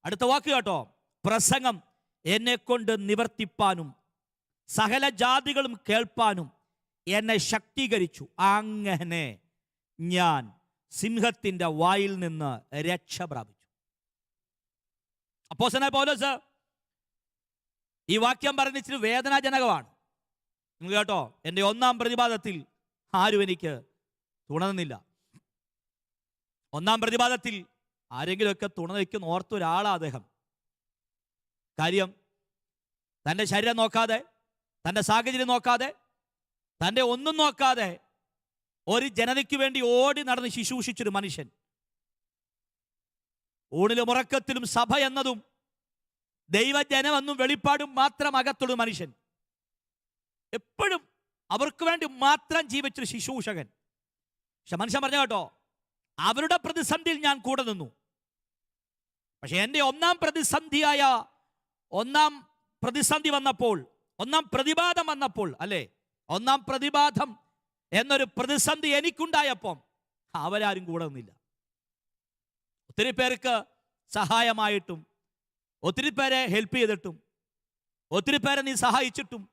അടുത്ത വാക്ക് കേട്ടോ: പ്രസംഗം എന്നെ കൊണ്ട് നിവർത്തിപ്പാനും സകല ജാതികളും കേൾപ്പാനും എന്നെ ശക്തീകരിച്ചു, അങ്ങനെ ഞാൻ സിംഹത്തിന്റെ വായിൽ നിന്ന് രക്ഷ പ്രാപിച്ചു. അപ്പോസ്തലനായ പൗലോസ് ഈ വാക്യം പറഞ്ഞ ഇച്ചിരി വേദനാജനകമാണ്. നിങ്ങൾ കേട്ടോ, എൻ്റെ 1-ാം പ്രതിപാദത്തിൽ ആരും എനിക്ക് തുണ നിന്നില്ല. ഒന്നാം പ്രതിപാദത്തിൽ ആരെങ്കിലുമൊക്കെ തുണ നിൽക്കുന്ന ഓർത്ത ഒരാളാ അദ്ദേഹം. കാര്യം തൻ്റെ ശരീരം നോക്കാതെ, തൻ്റെ സാഹചര്യം നോക്കാതെ, തൻ്റെ ഒന്നും നോക്കാതെ ഒരു ജനതയ്ക്ക് വേണ്ടി ഓടി നടന്ന് ശുശ്രൂഷിച്ചൊരു മനുഷ്യൻ. ഊണിലും ഉറക്കത്തിലും സഭ എന്നതും ദൈവജനമെന്നും വെളിപ്പാടും മാത്രം അകത്തുള്ള മനുഷ്യൻ. എപ്പോഴും അവർക്ക് വേണ്ടി മാത്രം ജീവിച്ചൊരു ശുശ്രൂഷകൻ. പക്ഷെ മനുഷ്യൻ പറഞ്ഞ കേട്ടോ, അവരുടെ പ്രതിസന്ധിയിൽ ഞാൻ കൂടെ നിന്നു. പക്ഷെ എൻ്റെ ഒന്നാം പ്രതിസന്ധി വന്നപ്പോൾ, ഒന്നാം പ്രതിപാദം വന്നപ്പോൾ, അല്ലേ, ഒന്നാം പ്രതിപാദം എന്നൊരു പ്രതിസന്ധി എനിക്കുണ്ടായപ്പം അവരാരും കൂടെ നിന്നില്ല. ഒത്തിരി പേർക്ക് സഹായമായിട്ടും, ഒത്തിരി പേരെ ഹെൽപ്പ് ചെയ്തിട്ടും, ഒത്തിരി പേരെ നീ സഹായിച്ചിട്ടും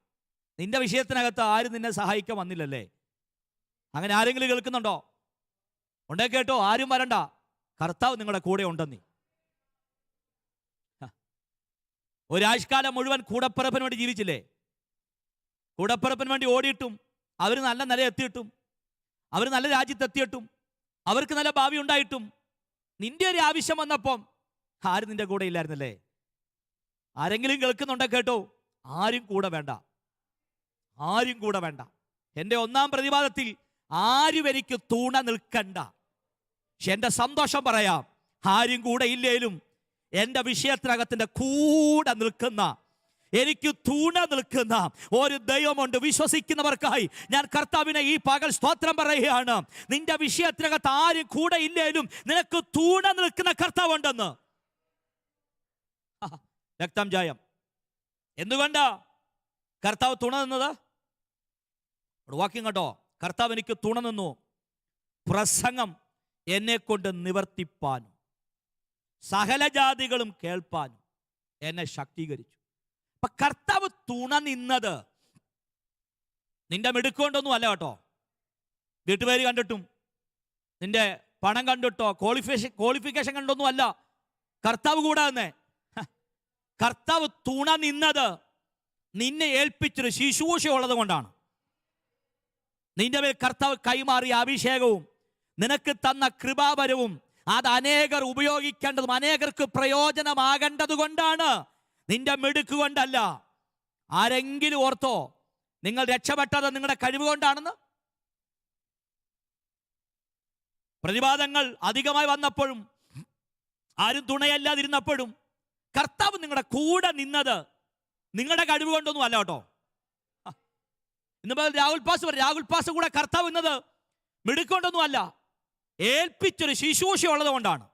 നിന്റെ വിഷയത്തിനകത്ത് ആരും നിന്നെ സഹായിക്കാൻ വന്നില്ലല്ലേ? അങ്ങനെ ആരെങ്കിലും കേൾക്കുന്നുണ്ടോ? ഉണ്ടേ കേട്ടോ, ആരും വരണ്ട, കർത്താവ് നിങ്ങളുടെ കൂടെ ഉണ്ടെന്നീ. ഒരാഴ്ചക്കാലം മുഴുവൻ കൂടപ്പിറപ്പിന് വേണ്ടി ജീവിച്ചില്ലേ? കൂടപ്പിറപ്പിന് വേണ്ടി ഓടിയിട്ടും, അവർ നല്ല നില എത്തിയിട്ടും, അവർ നല്ല രാജ്യത്തെത്തിയിട്ടും, അവർക്ക് നല്ല ഭാവി ഉണ്ടായിട്ടും, നിന്റെ ഒരു ആവശ്യം വന്നപ്പം ആരും നിന്റെ കൂടെ ഇല്ലായിരുന്നല്ലേ? ആരെങ്കിലും കേൾക്കുന്നുണ്ടോ കേട്ടോ? ആരും കൂടെ വേണ്ട, ആരും കൂടെ വേണ്ട. എൻ്റെ ഒന്നാം പ്രതിപാദത്തിൽ ആരും എനിക്ക് തുണ നിൽക്കണ്ട. പക്ഷെ എൻ്റെ സന്തോഷം പറയാം, ആരും കൂടെ ഇല്ലേലും എൻ്റെ വിഷയത്തിനകത്തിൻ്റെ കൂടെ നിൽക്കുന്ന, എനിക്ക് തുണ നിൽക്കുന്ന ഒരു ദൈവമുണ്ട്. വിശ്വസിക്കുന്നവർക്കായി ഞാൻ കർത്താവിനെ ഈ പകൽ സ്തോത്രം പറയുകയാണ്. നിന്റെ വിഷയത്തിനകത്ത് ആരും കൂടെ ഇല്ലേലും നിനക്ക് തുണ നിൽക്കുന്ന കർത്താവുണ്ടെന്ന്. രക്തം ജയം. എന്തുകൊണ്ടാ കർത്താവ് തുണ നിന്നത്? വാക്യം കേട്ടോ, കർത്താവ് എനിക്ക് തുണ നിന്നു, പ്രസംഗം എന്നെ കൊണ്ട് നിവർത്തിപ്പാനും സകല ജാതികളും കേൾപ്പാനും എന്നെ ശക്തീകരിച്ചു. അപ്പൊ കർത്താവ് തുണ നിന്നത് നിന്റെ മിടുക്കൊണ്ടൊന്നും അല്ല കേട്ടോ. വീട്ടുപേര് കണ്ടിട്ടും, നിന്റെ പണം കണ്ടിട്ടോ, ക്വാളിഫിക്കേഷൻ കണ്ടൊന്നും അല്ല കർത്താവ് കൂടെ തന്നെ. കർത്താവ് തുണ നിന്നത് നിന്നെ ഏൽപ്പിച്ചൊരു ശുശ്രൂഷ ഉള്ളത് കൊണ്ടാണ്. നിന്റെ മേൽ കർത്താവ് കൈമാറിയ അഭിഷേകവും നിനക്ക് തന്ന കൃപാവരവും അത് അനേകർ ഉപയോഗിക്കേണ്ടതും അനേകർക്ക് പ്രയോജനമാകേണ്ടത് കൊണ്ടാണ്, നിന്റെ മിടുക്ക് കൊണ്ടല്ല. ആരെങ്കിലും ഓർത്തോ നിങ്ങൾ രക്ഷപ്പെട്ടത് നിങ്ങളുടെ കഴിവ് കൊണ്ടാണെന്ന്? പ്രതിവാദങ്ങൾ അധികമായി വന്നപ്പോഴും ആരും തുണയല്ലാതിരുന്നപ്പോഴും കർത്താവ് നിങ്ങളുടെ കൂടെ നിന്നത് നിങ്ങളുടെ കഴിവ് കൊണ്ടൊന്നും അല്ല കേട്ടോ. ഇന്ന് രാഹുൽ പാസ് കൂടെ കർത്താവ് നിന്നത് മിടുക്കൊണ്ടൊന്നും അല്ല, ഏൽപ്പിച്ചൊരു ശുശ്രൂഷ ഉള്ളത് കൊണ്ടാണ്.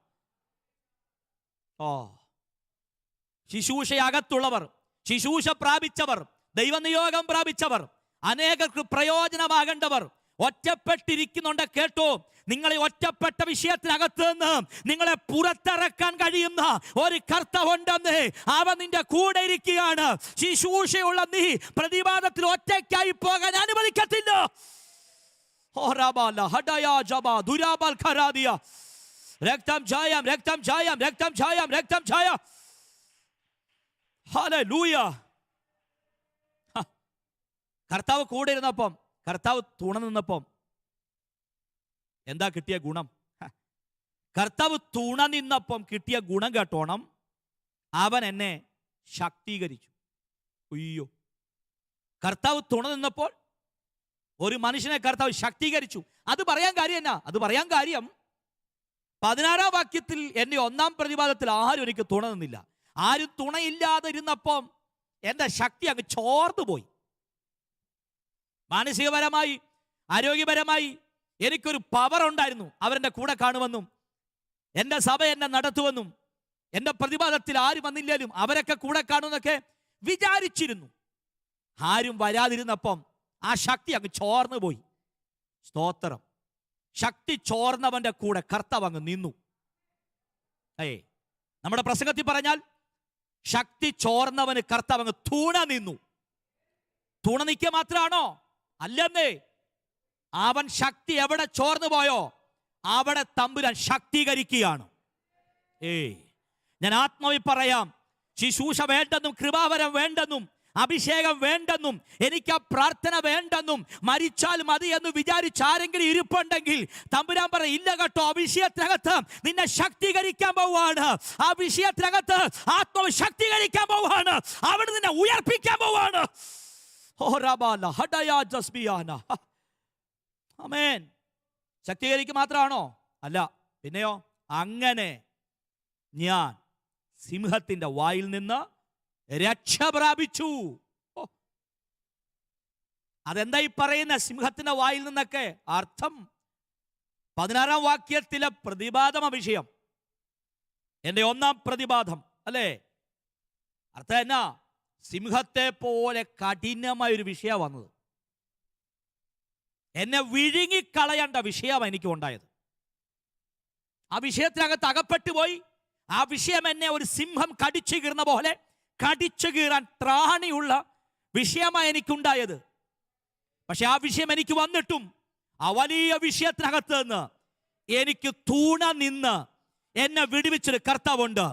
ശുശ്രൂഷയകത്തുള്ളവർ, ശുശ്രൂഷ പ്രാപിച്ചവർ, ദൈവനിയോഗം പ്രാപിച്ചവർ, അനേകർക്ക് പ്രയോജനമാകേണ്ടവർ ഒറ്റപ്പെട്ടിരിക്കുന്നുണ്ട് കേട്ടോ. നിങ്ങളെ ഒറ്റപ്പെട്ട വിഷയത്തിനകത്ത് നിന്ന് നിങ്ങളെ പുറത്തിറക്കാൻ കഴിയുന്ന ഒരു കർത്താവുണ്ടെന്ന്. അവൻ നിന്റെ കൂടെ ഇരിക്കുകയാണ്. ശുശ്രൂഷയുള്ള നീ പ്രതിവാദത്തിൽ ഒറ്റയ്ക്കായി പോകാൻ അനുവദിക്കത്തില്ല. രക്തം ജയം, രക്തം ജയം, രക്തം ജയം, രക്തം ജയം. ഹല്ലേലൂയ. കർത്താവ് കൂടെ ഇരുന്നപ്പം, കർത്താവ് തുണ നിന്നപ്പം എന്താ കിട്ടിയ ഗുണം? കർത്താവ് തുണ നിന്നപ്പം കിട്ടിയ ഗുണം കേട്ടോണം, അവൻ എന്നെ ശക്തീകരിച്ചു. അയ്യോ, കർത്താവ് തുണ നിന്നപ്പോൾ ഒരു മനുഷ്യനെ കർത്താവ് ശക്തീകരിച്ചു. അത് പറയാൻ കാര്യം എന്നാ? അത് പറയാൻ കാര്യം 16-ാം വാക്യത്തിൽ എന്നെ ഒന്നാം പ്രതിപാദത്തിൽ ആരും എനിക്ക് തുണ നിന്നില്ല. ആരും തുണയില്ലാതെ ഇരുന്നപ്പം എൻ്റെ ശക്തി അങ്ങ് ചോർന്നു പോയി. മാനസികപരമായി, ആരോഗ്യപരമായി എനിക്കൊരു പവർ ഉണ്ടായിരുന്നു. അവരെൻ്റെ കൂടെ കാണുമെന്നും എൻ്റെ സഭ എന്നെ നടത്തുമെന്നും എൻ്റെ പ്രതിപാദത്തിൽ ആരും വന്നില്ലേലും അവരൊക്കെ കൂടെ കാണുമെന്നൊക്കെ വിചാരിച്ചിരുന്നു. ആരും വരാതിരുന്നപ്പം ആ ശക്തി അങ്ങ് ചോർന്നു പോയി. സ്തോത്രം. ശക്തി ചോർന്നവന്റെ കൂടെ കർത്താവ് അങ്ങ് നിന്നു. നമ്മുടെ പ്രസംഗത്തിൽ പറഞ്ഞാൽ ശക്തി ചോർന്നവന് കർത്താവ് അങ്ങ് തുണ നിന്നു. തുണ നിൽക്കുക മാത്രമാണോ? അല്ലെന്നേ. അവൻ ശക്തി എവിടെ ചോർന്നു പോയോ അവിടെ തമ്പുരാൻ ശക്തീകരിക്കുകയാണ്. ഞാൻ ആത്മാവിൽ പറയാം, ശുശ്രൂഷ വേണ്ടെന്നും കൃപാവരം വേണ്ടെന്നും അഭിഷേകം വേണ്ടെന്നും എനിക്ക് ആ പ്രാർത്ഥന വേണ്ടെന്നും മരിച്ചാൽ മതി എന്ന് വിചാരിച്ച് ആരെങ്കിലും ഇരിപ്പുണ്ടെങ്കിൽ തമ്പുരാൻ പറ, ഇല്ല കേട്ടോ, ആ വിഷയത്തിനകത്ത് നിന്നെ ശക്തീകരിക്കാൻ പോവാണ്. ആ വിഷയത്തിനകത്ത് ആത്മാവ് ശക്തീകരിക്കാൻ പോവാണ്. അവിടെ നിന്നെ ഉയർപ്പിക്കാൻ പോവാണ്. ആമേൻ. ശക്തീകരിക്കുക മാത്രമാണോ? അല്ല, പിന്നെയോ, അങ്ങനെ ഞാൻ സിംഹത്തിന്റെ വായിൽ നിന്ന് രക്ഷ പ്രാപിച്ചു. അതെന്താ ഈ പറയുന്ന സിംഹത്തിന്റെ വായിൽ നിന്നൊക്കെ? അർത്ഥം 16-ാം വാക്യത്തിലെ പ്രതിപാദം വിഷയം, എൻ്റെ ഒന്നാം പ്രതിപാദം അല്ലേ? അർത്ഥം എന്നാ? സിംഹത്തെ പോലെ കഠിനമായൊരു വിഷയം വന്നത്, എന്നെ വിഴുങ്ങിക്കളയേണ്ട വിഷയം എനിക്ക് ഉണ്ടായത്. ആ വിഷയത്തിനകത്ത് അകപ്പെട്ടു പോയി. ആ വിഷയം എന്നെ ഒരു സിംഹം കടിച്ചു കീറുന്ന പോലെ കടിച്ചു കീറാൻ ത്രാണിയുള്ള വിഷയമായി എനിക്കുണ്ടായത്. പക്ഷെ ആ വിഷയം എനിക്ക് വന്നിട്ടും ആ വലിയ വിഷയത്തിനകത്ത് നിന്ന് എനിക്ക് തൂണ നിന്ന് എന്നെ വിടുവിച്ചൊരു കർത്താവുണ്ട്.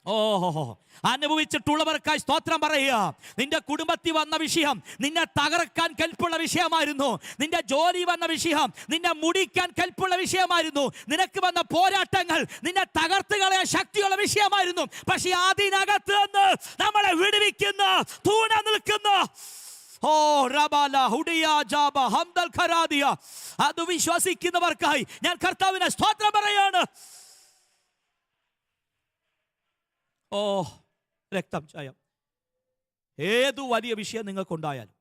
ഓഹോ, അനുഭവിച്ചിട്ടുള്ളവർക്കായി സ്തോത്രം പറയുക. നിന്റെ കുടുംബത്തിൽ വന്ന വിഷയം നിന്നെ തകർക്കാൻ കെൽപ്പുള്ള വിഷയമായിരുന്നു. നിന്റെ ജോലി വന്ന വിഷയം നിന്നെ മുടിക്കാൻ കെൽപ്പുള്ള വിഷയമായിരുന്നു. നിനക്ക് വന്ന പോരാട്ടങ്ങൾ നിന്നെ തകർത്ത് കളയാൻ ശക്തിയുള്ള വിഷയമായിരുന്നു. പക്ഷെ അതിനകത്ത് നിന്ന് നമ്മളെ വിടുവിക്കുന്ന, തൂണ നിൽക്കുന്ന, അത് വിശ്വസിക്കുന്നവർക്കായി ഞാൻ കർത്താവിനെ സ്തോത്രം പറയാണ്. രക്തം ചായം. ഏതു വലിയ വിഷയം നിങ്ങൾക്കുണ്ടായാലും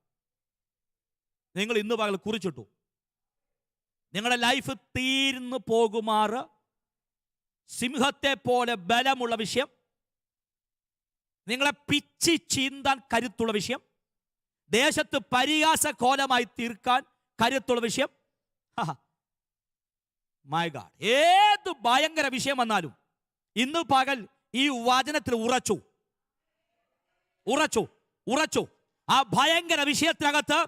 നിങ്ങൾ ഇന്ന് പകൽ കുറിച്ചിട്ടു. നിങ്ങളുടെ ലൈഫ് തീർന്നു പോകുമാറ് സിംഹത്തെ പോലെ ബലമുള്ള വിഷയം, നിങ്ങളെ പിച്ചി ചീന്താൻ കരുത്തുള്ള വിഷയം, ദേശത്ത് പരിഹാസ കോലമായി തീർക്കാൻ കരുത്തുള്ള വിഷയം. മൈ ഗാഡ്, ഏത് ഭയങ്കര വിഷയം വന്നാലും ഇന്ന് പകൽ ഈ വചനത്തിൽ ഉറച്ചു. ആ ഭയങ്കര വിഷയത്തിനകത്ത്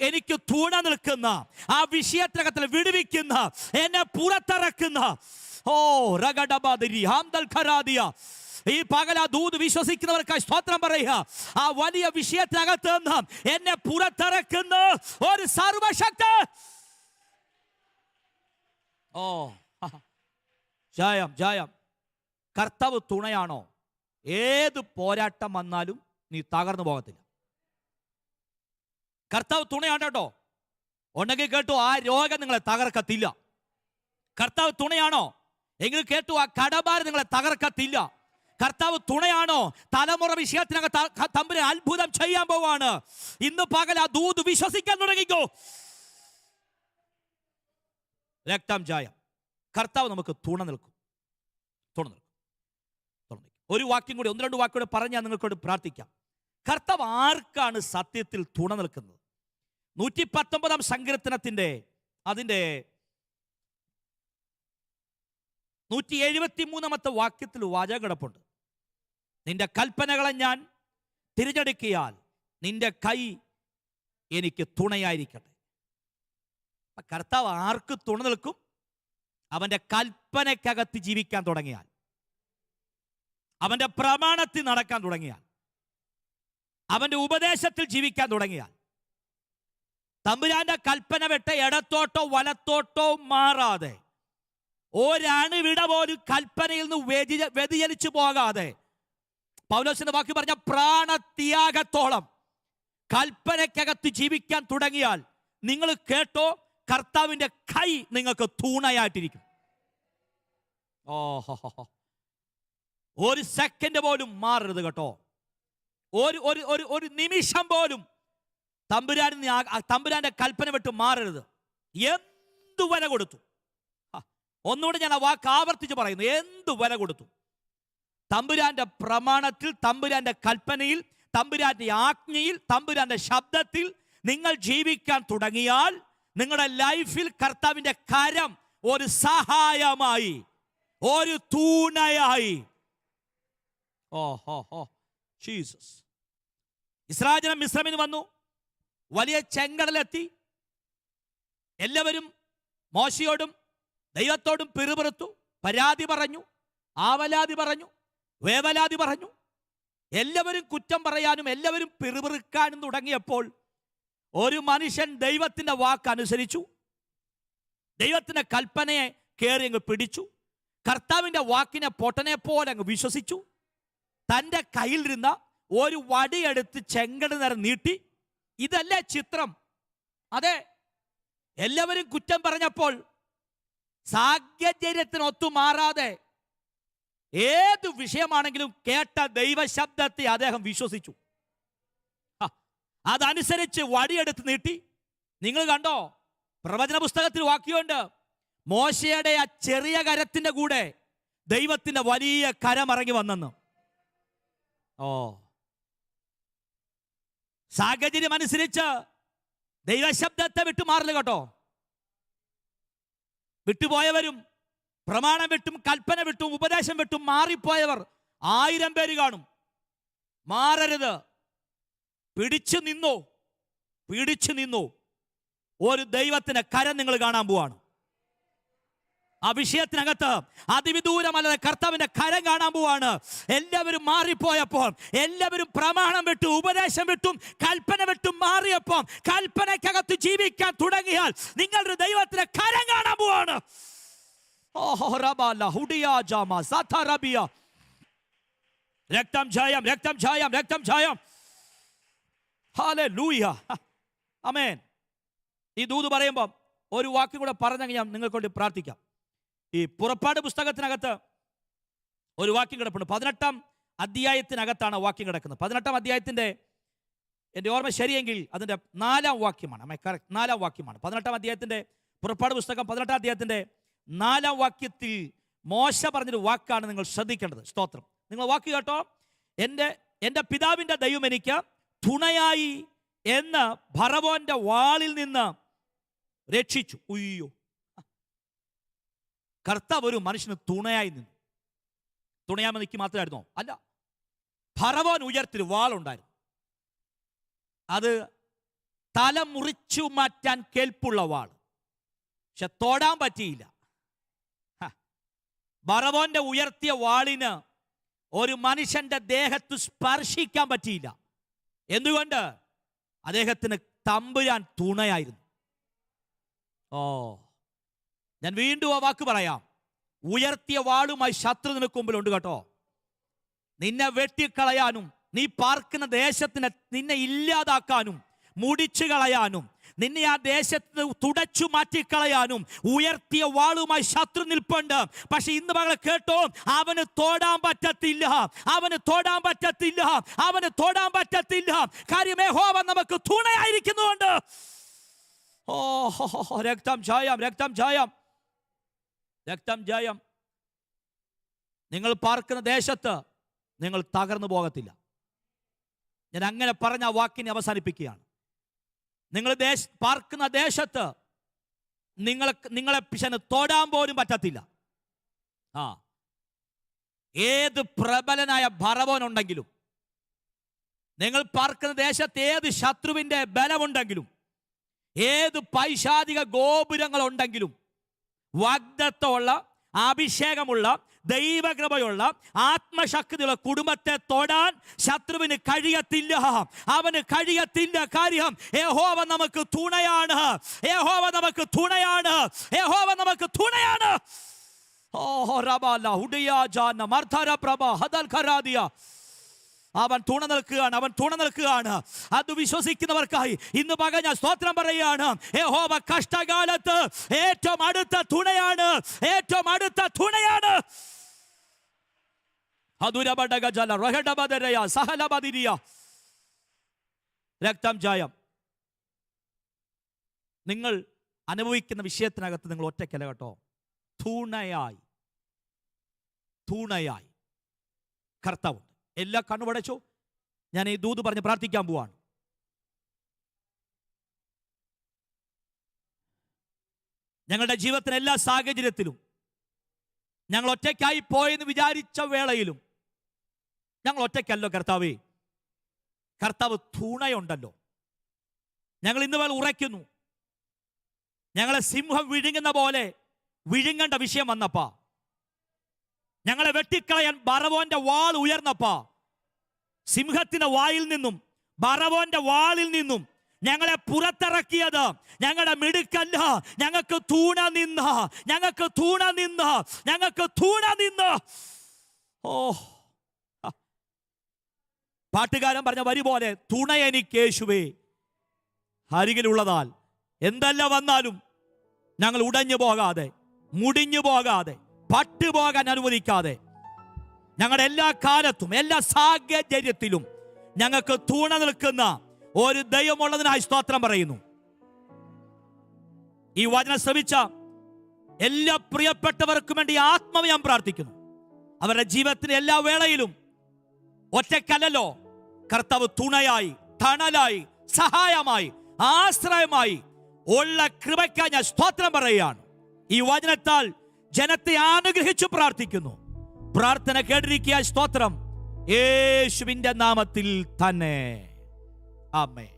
എനിക്ക് തൂണ നിൽക്കുന്ന, ആ വിഷയത്തിനകത്ത് വിടുവിക്കുന്ന, എന്നെ പുറത്തിറക്കുന്ന, ഈ പകൽ ആ ദൂത് വിശ്വസിക്കുന്നവർക്കായി സ്തോത്രം പറയുക. ആ വലിയ വിഷയത്തിനകത്ത് നിന്ന് എന്നെ പുറത്തിറക്കുന്ന ഒരു സർവശക്തി. ജയം. കർത്താവ് തുണയാണോ? ഏത് പോരാട്ടം വന്നാലും നീ തകർന്നു പോകത്തില്ല. കർത്താവ് തുണയാണ് കേട്ടോ. ഉണ്ടെങ്കിൽ കേട്ടു, ആ രോഗം നിങ്ങളെ തകർക്കത്തില്ല. കർത്താവ് തുണയാണോ? എങ്കിൽ കേട്ടു, ആ കടബാർ നിങ്ങളെ തകർക്കത്തില്ല. കർത്താവ് തുണയാണോ? തലമുറ വിഷയത്തിനകത്ത് തമ്പുരാൻ അത്ഭുതം ചെയ്യാൻ പോവാണ്. ഇന്ന് പകൽ ആ ദൂത് വിശ്വസിക്കാൻ തുടങ്ങിക്കോ. രക്തം ജയം. കർത്താവ് നമുക്ക് തുണ നിൽക്കും. ഒരു വാക്യം കൂടി, 1-2 വാക്യം കൂടി പറഞ്ഞാൽ നിങ്ങൾക്കോട് പ്രാർത്ഥിക്കാം. കർത്താവ് ആർക്കാണ് സത്യത്തിൽ തുണ നിൽക്കുന്നത്? 119-ാം സങ്കീർത്തനത്തിന്റെ അതിൻ്റെ 173-ാമത്തെ വാക്യത്തിൽ വാചകം കിടപ്പുണ്ട്. നിന്റെ കൽപ്പനകളെ ഞാൻ തിരഞ്ഞെടുക്കിയാൽ നിന്റെ കൈ എനിക്ക് തുണയായിരിക്കട്ടെ. കർത്താവ് ആർക്ക് തുണ നിൽക്കും? അവന്റെ കൽപ്പനയ്ക്കകത്ത് ജീവിക്കാൻ തുടങ്ങിയാൽ, അവന്റെ പ്രമാണത്തിൽ നടക്കാൻ തുടങ്ങിയാൽ, അവന്റെ ഉപദേശത്തിൽ ജീവിക്കാൻ തുടങ്ങിയാൽ, തമ്പുരാന്റെ കൽപ്പന വിട്ട് ഇടത്തോട്ടോ വലത്തോട്ടോ മാറാതെ, ഒരണുവിട പോലും കൽപ്പനയിൽ നിന്ന് വ്യതിചലിച്ചു പോകാതെ, പൗലോസിന്റെ വാക്ക് പറഞ്ഞ പ്രാണത്യാഗത്തോളം കൽപ്പനയ്ക്കകത്ത് ജീവിക്കാൻ തുടങ്ങിയാൽ, നിങ്ങൾ കേട്ടോ, കർത്താവിന്റെ കൈ നിങ്ങൾക്ക് തൂണയായിട്ടിരിക്കും. ഒരു സെക്കൻഡ് പോലും മാറരുത് കേട്ടോ. ഒരു നിമിഷം പോലും തമ്പുരാന്റെ കൽപ്പന വിട്ട് മാറരുത്. എന്തു വില കൊടുത്തു? ഒന്നുകൂടെ ഞാൻ ആ വാക്ക് ആവർത്തിച്ച് പറയുന്നു. എന്തു വില കൊടുത്തു? തമ്പുരാന്റെ പ്രമാണത്തിൽ, തമ്പുരാന്റെ കൽപ്പനയിൽ, തമ്പുരാന്റെ ആജ്ഞയിൽ, തമ്പുരാന്റെ ശബ്ദത്തിൽ നിങ്ങൾ ജീവിക്കാൻ തുടങ്ങിയാൽ നിങ്ങളുടെ ലൈഫിൽ കർത്താവിന്റെ കരം ഒരു സഹായമായി, ഒരു തൂണയായി. ജീസസ്. ഇസ്രായേൽ ജനം മിസ്രൈമിൽ വന്നു, വലിയ ചെങ്കടലെത്തി. എല്ലാവരും മോശയോടും ദൈവത്തോടും പിറുപിറുത്തു, പരാതി പറഞ്ഞു, ആവലാതി പറഞ്ഞു, വേവലാതി പറഞ്ഞു. എല്ലാവരും കുറ്റം പറയാനും എല്ലാവരും പിറുപിറുക്കാനും തുടങ്ങിയപ്പോൾ ഒരു മനുഷ്യൻ ദൈവത്തിൻ്റെ വാക്ക് അനുസരിച്ചു, ദൈവത്തിൻ്റെ കൽപ്പനയെ കയറി അങ്ങ് പിടിച്ചു, കർത്താവിൻ്റെ വാക്കിനെ പൊട്ടനെ പോലെ അങ്ങ് വിശ്വസിച്ചു. തൻ്റെ കയ്യിലിരുന്ന ഒരു വടിയെടുത്ത് ചെങ്കട് നേരം നീട്ടി. ഇതല്ലേ ചിത്രം? അതെ, എല്ലാവരും കുറ്റം പറഞ്ഞപ്പോൾ സാഹചര്യത്തിനൊത്തു മാറാതെ ഏത് വിഷയമാണെങ്കിലും കേട്ട ദൈവശബ്ദത്തെ അദ്ദേഹം വിശ്വസിച്ചു. അതനുസരിച്ച് വടിയെടുത്ത് നീട്ടി. നിങ്ങൾ കണ്ടോ, പ്രവചന പുസ്തകത്തിൽ വാക്യമുണ്ട്, മോശയുടെ ആ ചെറിയ കരത്തിന്റെ കൂടെ ദൈവത്തിന്റെ വലിയ കരമിറങ്ങി വന്നെന്ന്. സാഹചര്യം അനുസരിച്ച് ദൈവശബ്ദത്തെ വിട്ടുമാറില്ല കേട്ടോ. വിട്ടുപോയവരും പ്രമാണം വിട്ടും കൽപ്പന വിട്ടും ഉപദേശം വിട്ടും മാറിപ്പോയവർ 1000 പേര് കാണും. മാറരുത്. പിടിച്ചു നിന്നു ഒരു ദൈവത്തിന്റെ കരം നിങ്ങൾ കാണാൻ പോവാണ്. ആ വിഷയത്തിനകത്ത് അതിവിദൂരമല്ലാതെ കർത്താവിന്റെ കരം കാണാൻ പോവാണ്. എല്ലാവരും മാറിപ്പോയപ്പോൾ, എല്ലാവരും പ്രമാണം വിട്ടും ഉപദേശം വിട്ടും കൽപ്പന വിട്ടും മാറിയപ്പോൾ, കൽപ്പനയ്ക്കകത്ത് ജീവിക്കാൻ തുടങ്ങിയാൽ നിങ്ങളുടെ ദൈവത്തിന്റെ കരം കാണാൻ പോവാണ്. രക്തം ജയം, രക്തം ജയം, രക്തം ജയം. ഹല്ലേലൂയ, ആമേൻ. ഈ ദൂത് പറയുമ്പോൾ ഒരു വാക്യം കൂടെ പറഞ്ഞെങ്കിൽ ഞാൻ നിങ്ങൾക്ക് വേണ്ടി പ്രാർത്ഥിക്കാം. ഈ പുറപ്പാട് പുസ്തകത്തിനകത്ത് ഒരു വാക്യം കിടപ്പുണ്ട്. 18-ാം അധ്യായത്തിനകത്താണ് വാക്യം കിടക്കുന്നത്. 18-ാം അധ്യായത്തിൻ്റെ, എൻ്റെ ഓർമ്മ ശരിയെങ്കിൽ അതിൻ്റെ 4-ാം വാക്യമാണ്. 4-ാം വാക്യമാണ് 18-ാം അധ്യായത്തിൻ്റെ, പുറപ്പാട് പുസ്തകം 18-ാം അധ്യായത്തിൻ്റെ 4-ാം വാക്യത്തിൽ മോശ പറഞ്ഞൊരു വാക്കാണ് നിങ്ങൾ ശ്രദ്ധിക്കേണ്ടത്. സ്തോത്രം. നിങ്ങൾ വാക്ക് കേട്ടോ. എൻ്റെ പിതാവിൻ്റെ ദൈവം എനിക്ക് തുണയായി എന്ന് ഫറവോന്റെ വാളിൽ നിന്ന് രക്ഷിച്ചു. ഉയ്യോ, കർത്താവ് ഒരു മനുഷ്യന് തുണയായി നിന്നു. തുണയാമെന്ന് എനിക്ക് മാത്രമായിരുന്നോ? അല്ല, ഫറവോൻ ഉയരത്തിൽ വാളുണ്ടായിരുന്നു. അത് തല മുറിച്ചു മാറ്റാൻ കേൾപ്പുള്ള വാൾ. പക്ഷെ തൊടാൻ പറ്റിയില്ല. ഫറവോന്റെ ഉയർത്തിയ വാളിന് ഒരു മനുഷ്യന്റെ ദേഹത്ത് സ്പർശിക്കാൻ പറ്റിയില്ല. എന്തുകൊണ്ട്? അദ്ദേഹത്തിന് തമ്പുരാൻ തുണയായിരുന്നു. ഞാൻ വീണ്ടും ആ വാക്ക് പറയാം. ഉയർത്തിയ വാളുമായി ശത്രു നിനക്ക് മുമ്പിലുണ്ട് കേട്ടോ. നിന്നെ വെട്ടിക്കളയാനും, നീ പാർക്കുന്ന ദേശത്തിന് നിന്നെ ഇല്ലാതാക്കാനും, മുടിച്ചു കളയാനും, നിന്നെ ആ ദേശത്ത് തുടച്ചു മാറ്റിക്കളയാനും ഉയർത്തിയ വാളുമായി ശത്രു നിൽപ്പുണ്ട്. പക്ഷെ ഇന്ന് മകളെ കേട്ടോ, അവന് തൊടാൻ പറ്റത്തില്ല, അവന് തൊടാൻ പറ്റത്തില്ല, അവന് തൊടാൻ പറ്റത്തില്ല. കാര്യം യഹോവ നമുക്ക് തുണയായിരിക്കുന്നുണ്ട്. രക്തം ജയം, രക്തം ജയം, രക്തം ജയം. നിങ്ങൾ പാർക്കുന്ന ദേശത്ത് നിങ്ങൾ തകർന്നു പോകത്തില്ല. ഞാൻ അങ്ങനെ പറഞ്ഞ വാക്കിനെ അവസാനിപ്പിക്കുകയാണ്. നിങ്ങൾ പാർക്കുന്ന ദേശത്ത് നിങ്ങളെ പിശന് തൊടാൻ പോലും പറ്റത്തില്ല. ഏത് പ്രബലനായ ഫറവോനുണ്ടെങ്കിലും, നിങ്ങൾ പാർക്കുന്ന ദേശത്ത് ഏത് ശത്രുവിൻ്റെ ബലമുണ്ടെങ്കിലും, ഏത് പൈശാചിക ഗോപുരങ്ങളുണ്ടെങ്കിലും, വാഗ്ദത്തമുള്ള, അഭിഷേകമുള്ള, ദൈവകൃപയുള്ള, ആത്മശക്തിയുള്ള കുടുംബത്തെ തൊടാൻ ശത്രുവിന് കഴിയത്തില്ല. അവന് കഴിയത്തില്ല. കാര്യം യഹോവ നമുക്ക് തുണയാണ്. യഹോവ നമുക്ക് തുണയാണ്. യഹോവ നമുക്ക് തുണയാണ്. അവൻ തുണ നിൽക്കുകയാണ്. അവൻ തുണ നിൽക്കുകയാണ്. അത് വിശ്വസിക്കുന്നവർക്കായി ഇന്ന് പകൽ ഞാൻ സ്തോത്രം പറയുകയാണ്. യഹോവ കഷ്ടകാലത്ത് ഏറ്റവും അടുത്ത തുണയാണ്. ഏറ്റവും അടുത്ത തുണയാണ്. രക്തം ജയം. നിങ്ങൾ അനുഭവിക്കുന്ന വിഷയത്തിനകത്ത് നിങ്ങൾ ഒറ്റയ്ക്കല്ല കേട്ടോ. തുണയായി, തുണയായി കർത്താവുണ്ട്. എല്ലാ കണ്ണുപടച്ചു. ഞാൻ ഈ ദൂത് പറഞ്ഞ് പ്രാർത്ഥിക്കാൻ പോവാണ്. ഞങ്ങളുടെ ജീവിതത്തിന് എല്ലാ സാഹചര്യത്തിലും, ഞങ്ങൾ ഒറ്റയ്ക്കായി പോയെന്ന് വിചാരിച്ച വേളയിലും ഞങ്ങൾ ഒറ്റയ്ക്കല്ലോ കർത്താവേ. കർത്താവ് തുണയുണ്ടല്ലോ. ഞങ്ങൾ ഇന്ന് വേള ഉറയ്ക്കുന്നു. ഞങ്ങളെ സിംഹം വിഴുങ്ങുന്ന പോലെ വിഴുങ്ങേണ്ട വിഷയം വന്നപ്പാ, ഞങ്ങളെ വെട്ടിക്കളയാൻ ഫറവോന്റെ വാൾ ഉയർന്നപ്പാ, സിംഹത്തിന്റെ വായിൽ നിന്നും ബറവോന്റെ വാളിൽ നിന്നും ഞങ്ങളെ പുറത്തിറക്കിയത് ഞങ്ങളുടെ മിടുക്കല്ല, ഞങ്ങൾക്ക് തൂണ നിന്ന്, ഞങ്ങൾക്ക് തൂണ നിന്ന്, ഞങ്ങൾക്ക് തൂണ നിന്ന്. ഓ, പാട്ടുകാരൻ പറഞ്ഞ വരി പോലെ, തുണ എനിക്ക് യേശുവേ അരികിലുള്ളതാൽ എന്തെല്ലാം വന്നാലും ഞങ്ങൾ ഉടഞ്ഞു പോകാതെ, മുടിഞ്ഞു പോകാതെ, പട്ടുപോകാൻ അനുവദിക്കാതെ, ഞങ്ങളുടെ എല്ലാ കാലത്തും എല്ലാ സാഹചര്യത്തിലും ഞങ്ങൾക്ക് തൂണ നിൽക്കുന്ന ഒരു ദൈവമുള്ളതിനായി സ്തോത്രം പറയുന്നു. ഈ വചനം ശ്രമിച്ച എല്ലാ പ്രിയപ്പെട്ടവർക്കും വേണ്ടി ആത്മാവ് ഞാൻ പ്രാർത്ഥിക്കുന്നു. അവരുടെ ജീവിതത്തിന് എല്ലാ വേളയിലും ഒറ്റക്കല്ലോ, കർത്താവ് തുണയായി, തണലായി, സഹായമായി, ആശ്രയമായി ഉള്ള കൃപയ്ക്കായി ഞാൻ സ്തോത്രം പറയുകയാണ്. ഈ വചനത്താൽ ജനത്തെ അനുഗ്രഹിച്ചു പ്രാർത്ഥിക്കുന്നു. പ്രാർത്ഥന കേട്ടിരിക്കുക. സ്തോത്രം യേശുവിന്റെ നാമത്തിൽ തന്നെ. ആമേൻ.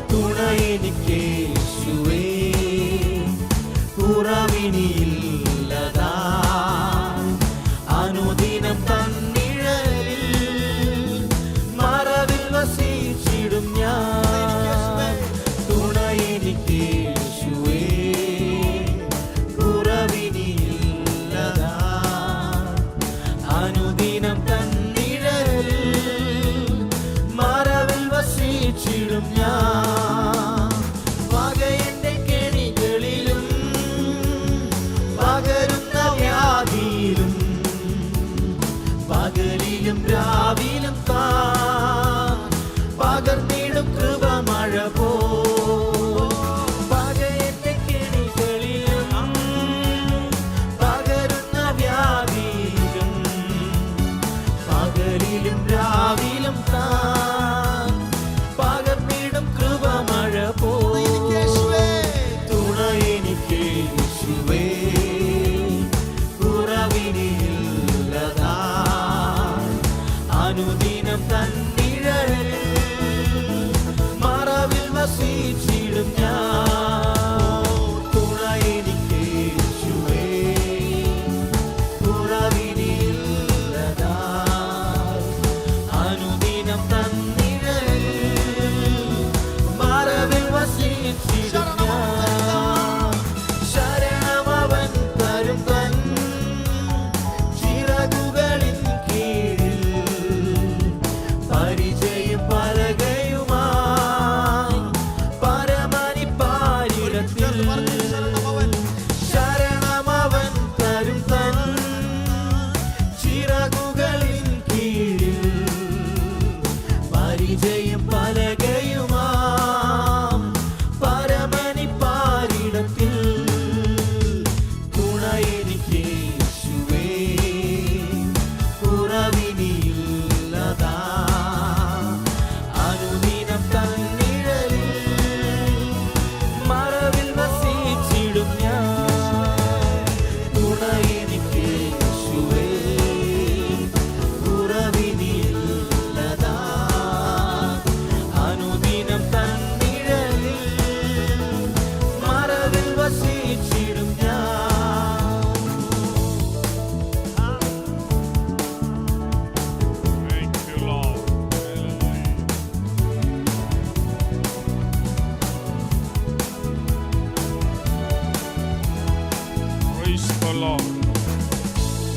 തുണ എനിക്ക് യേശുവേ, കുറവിനിയില്ല.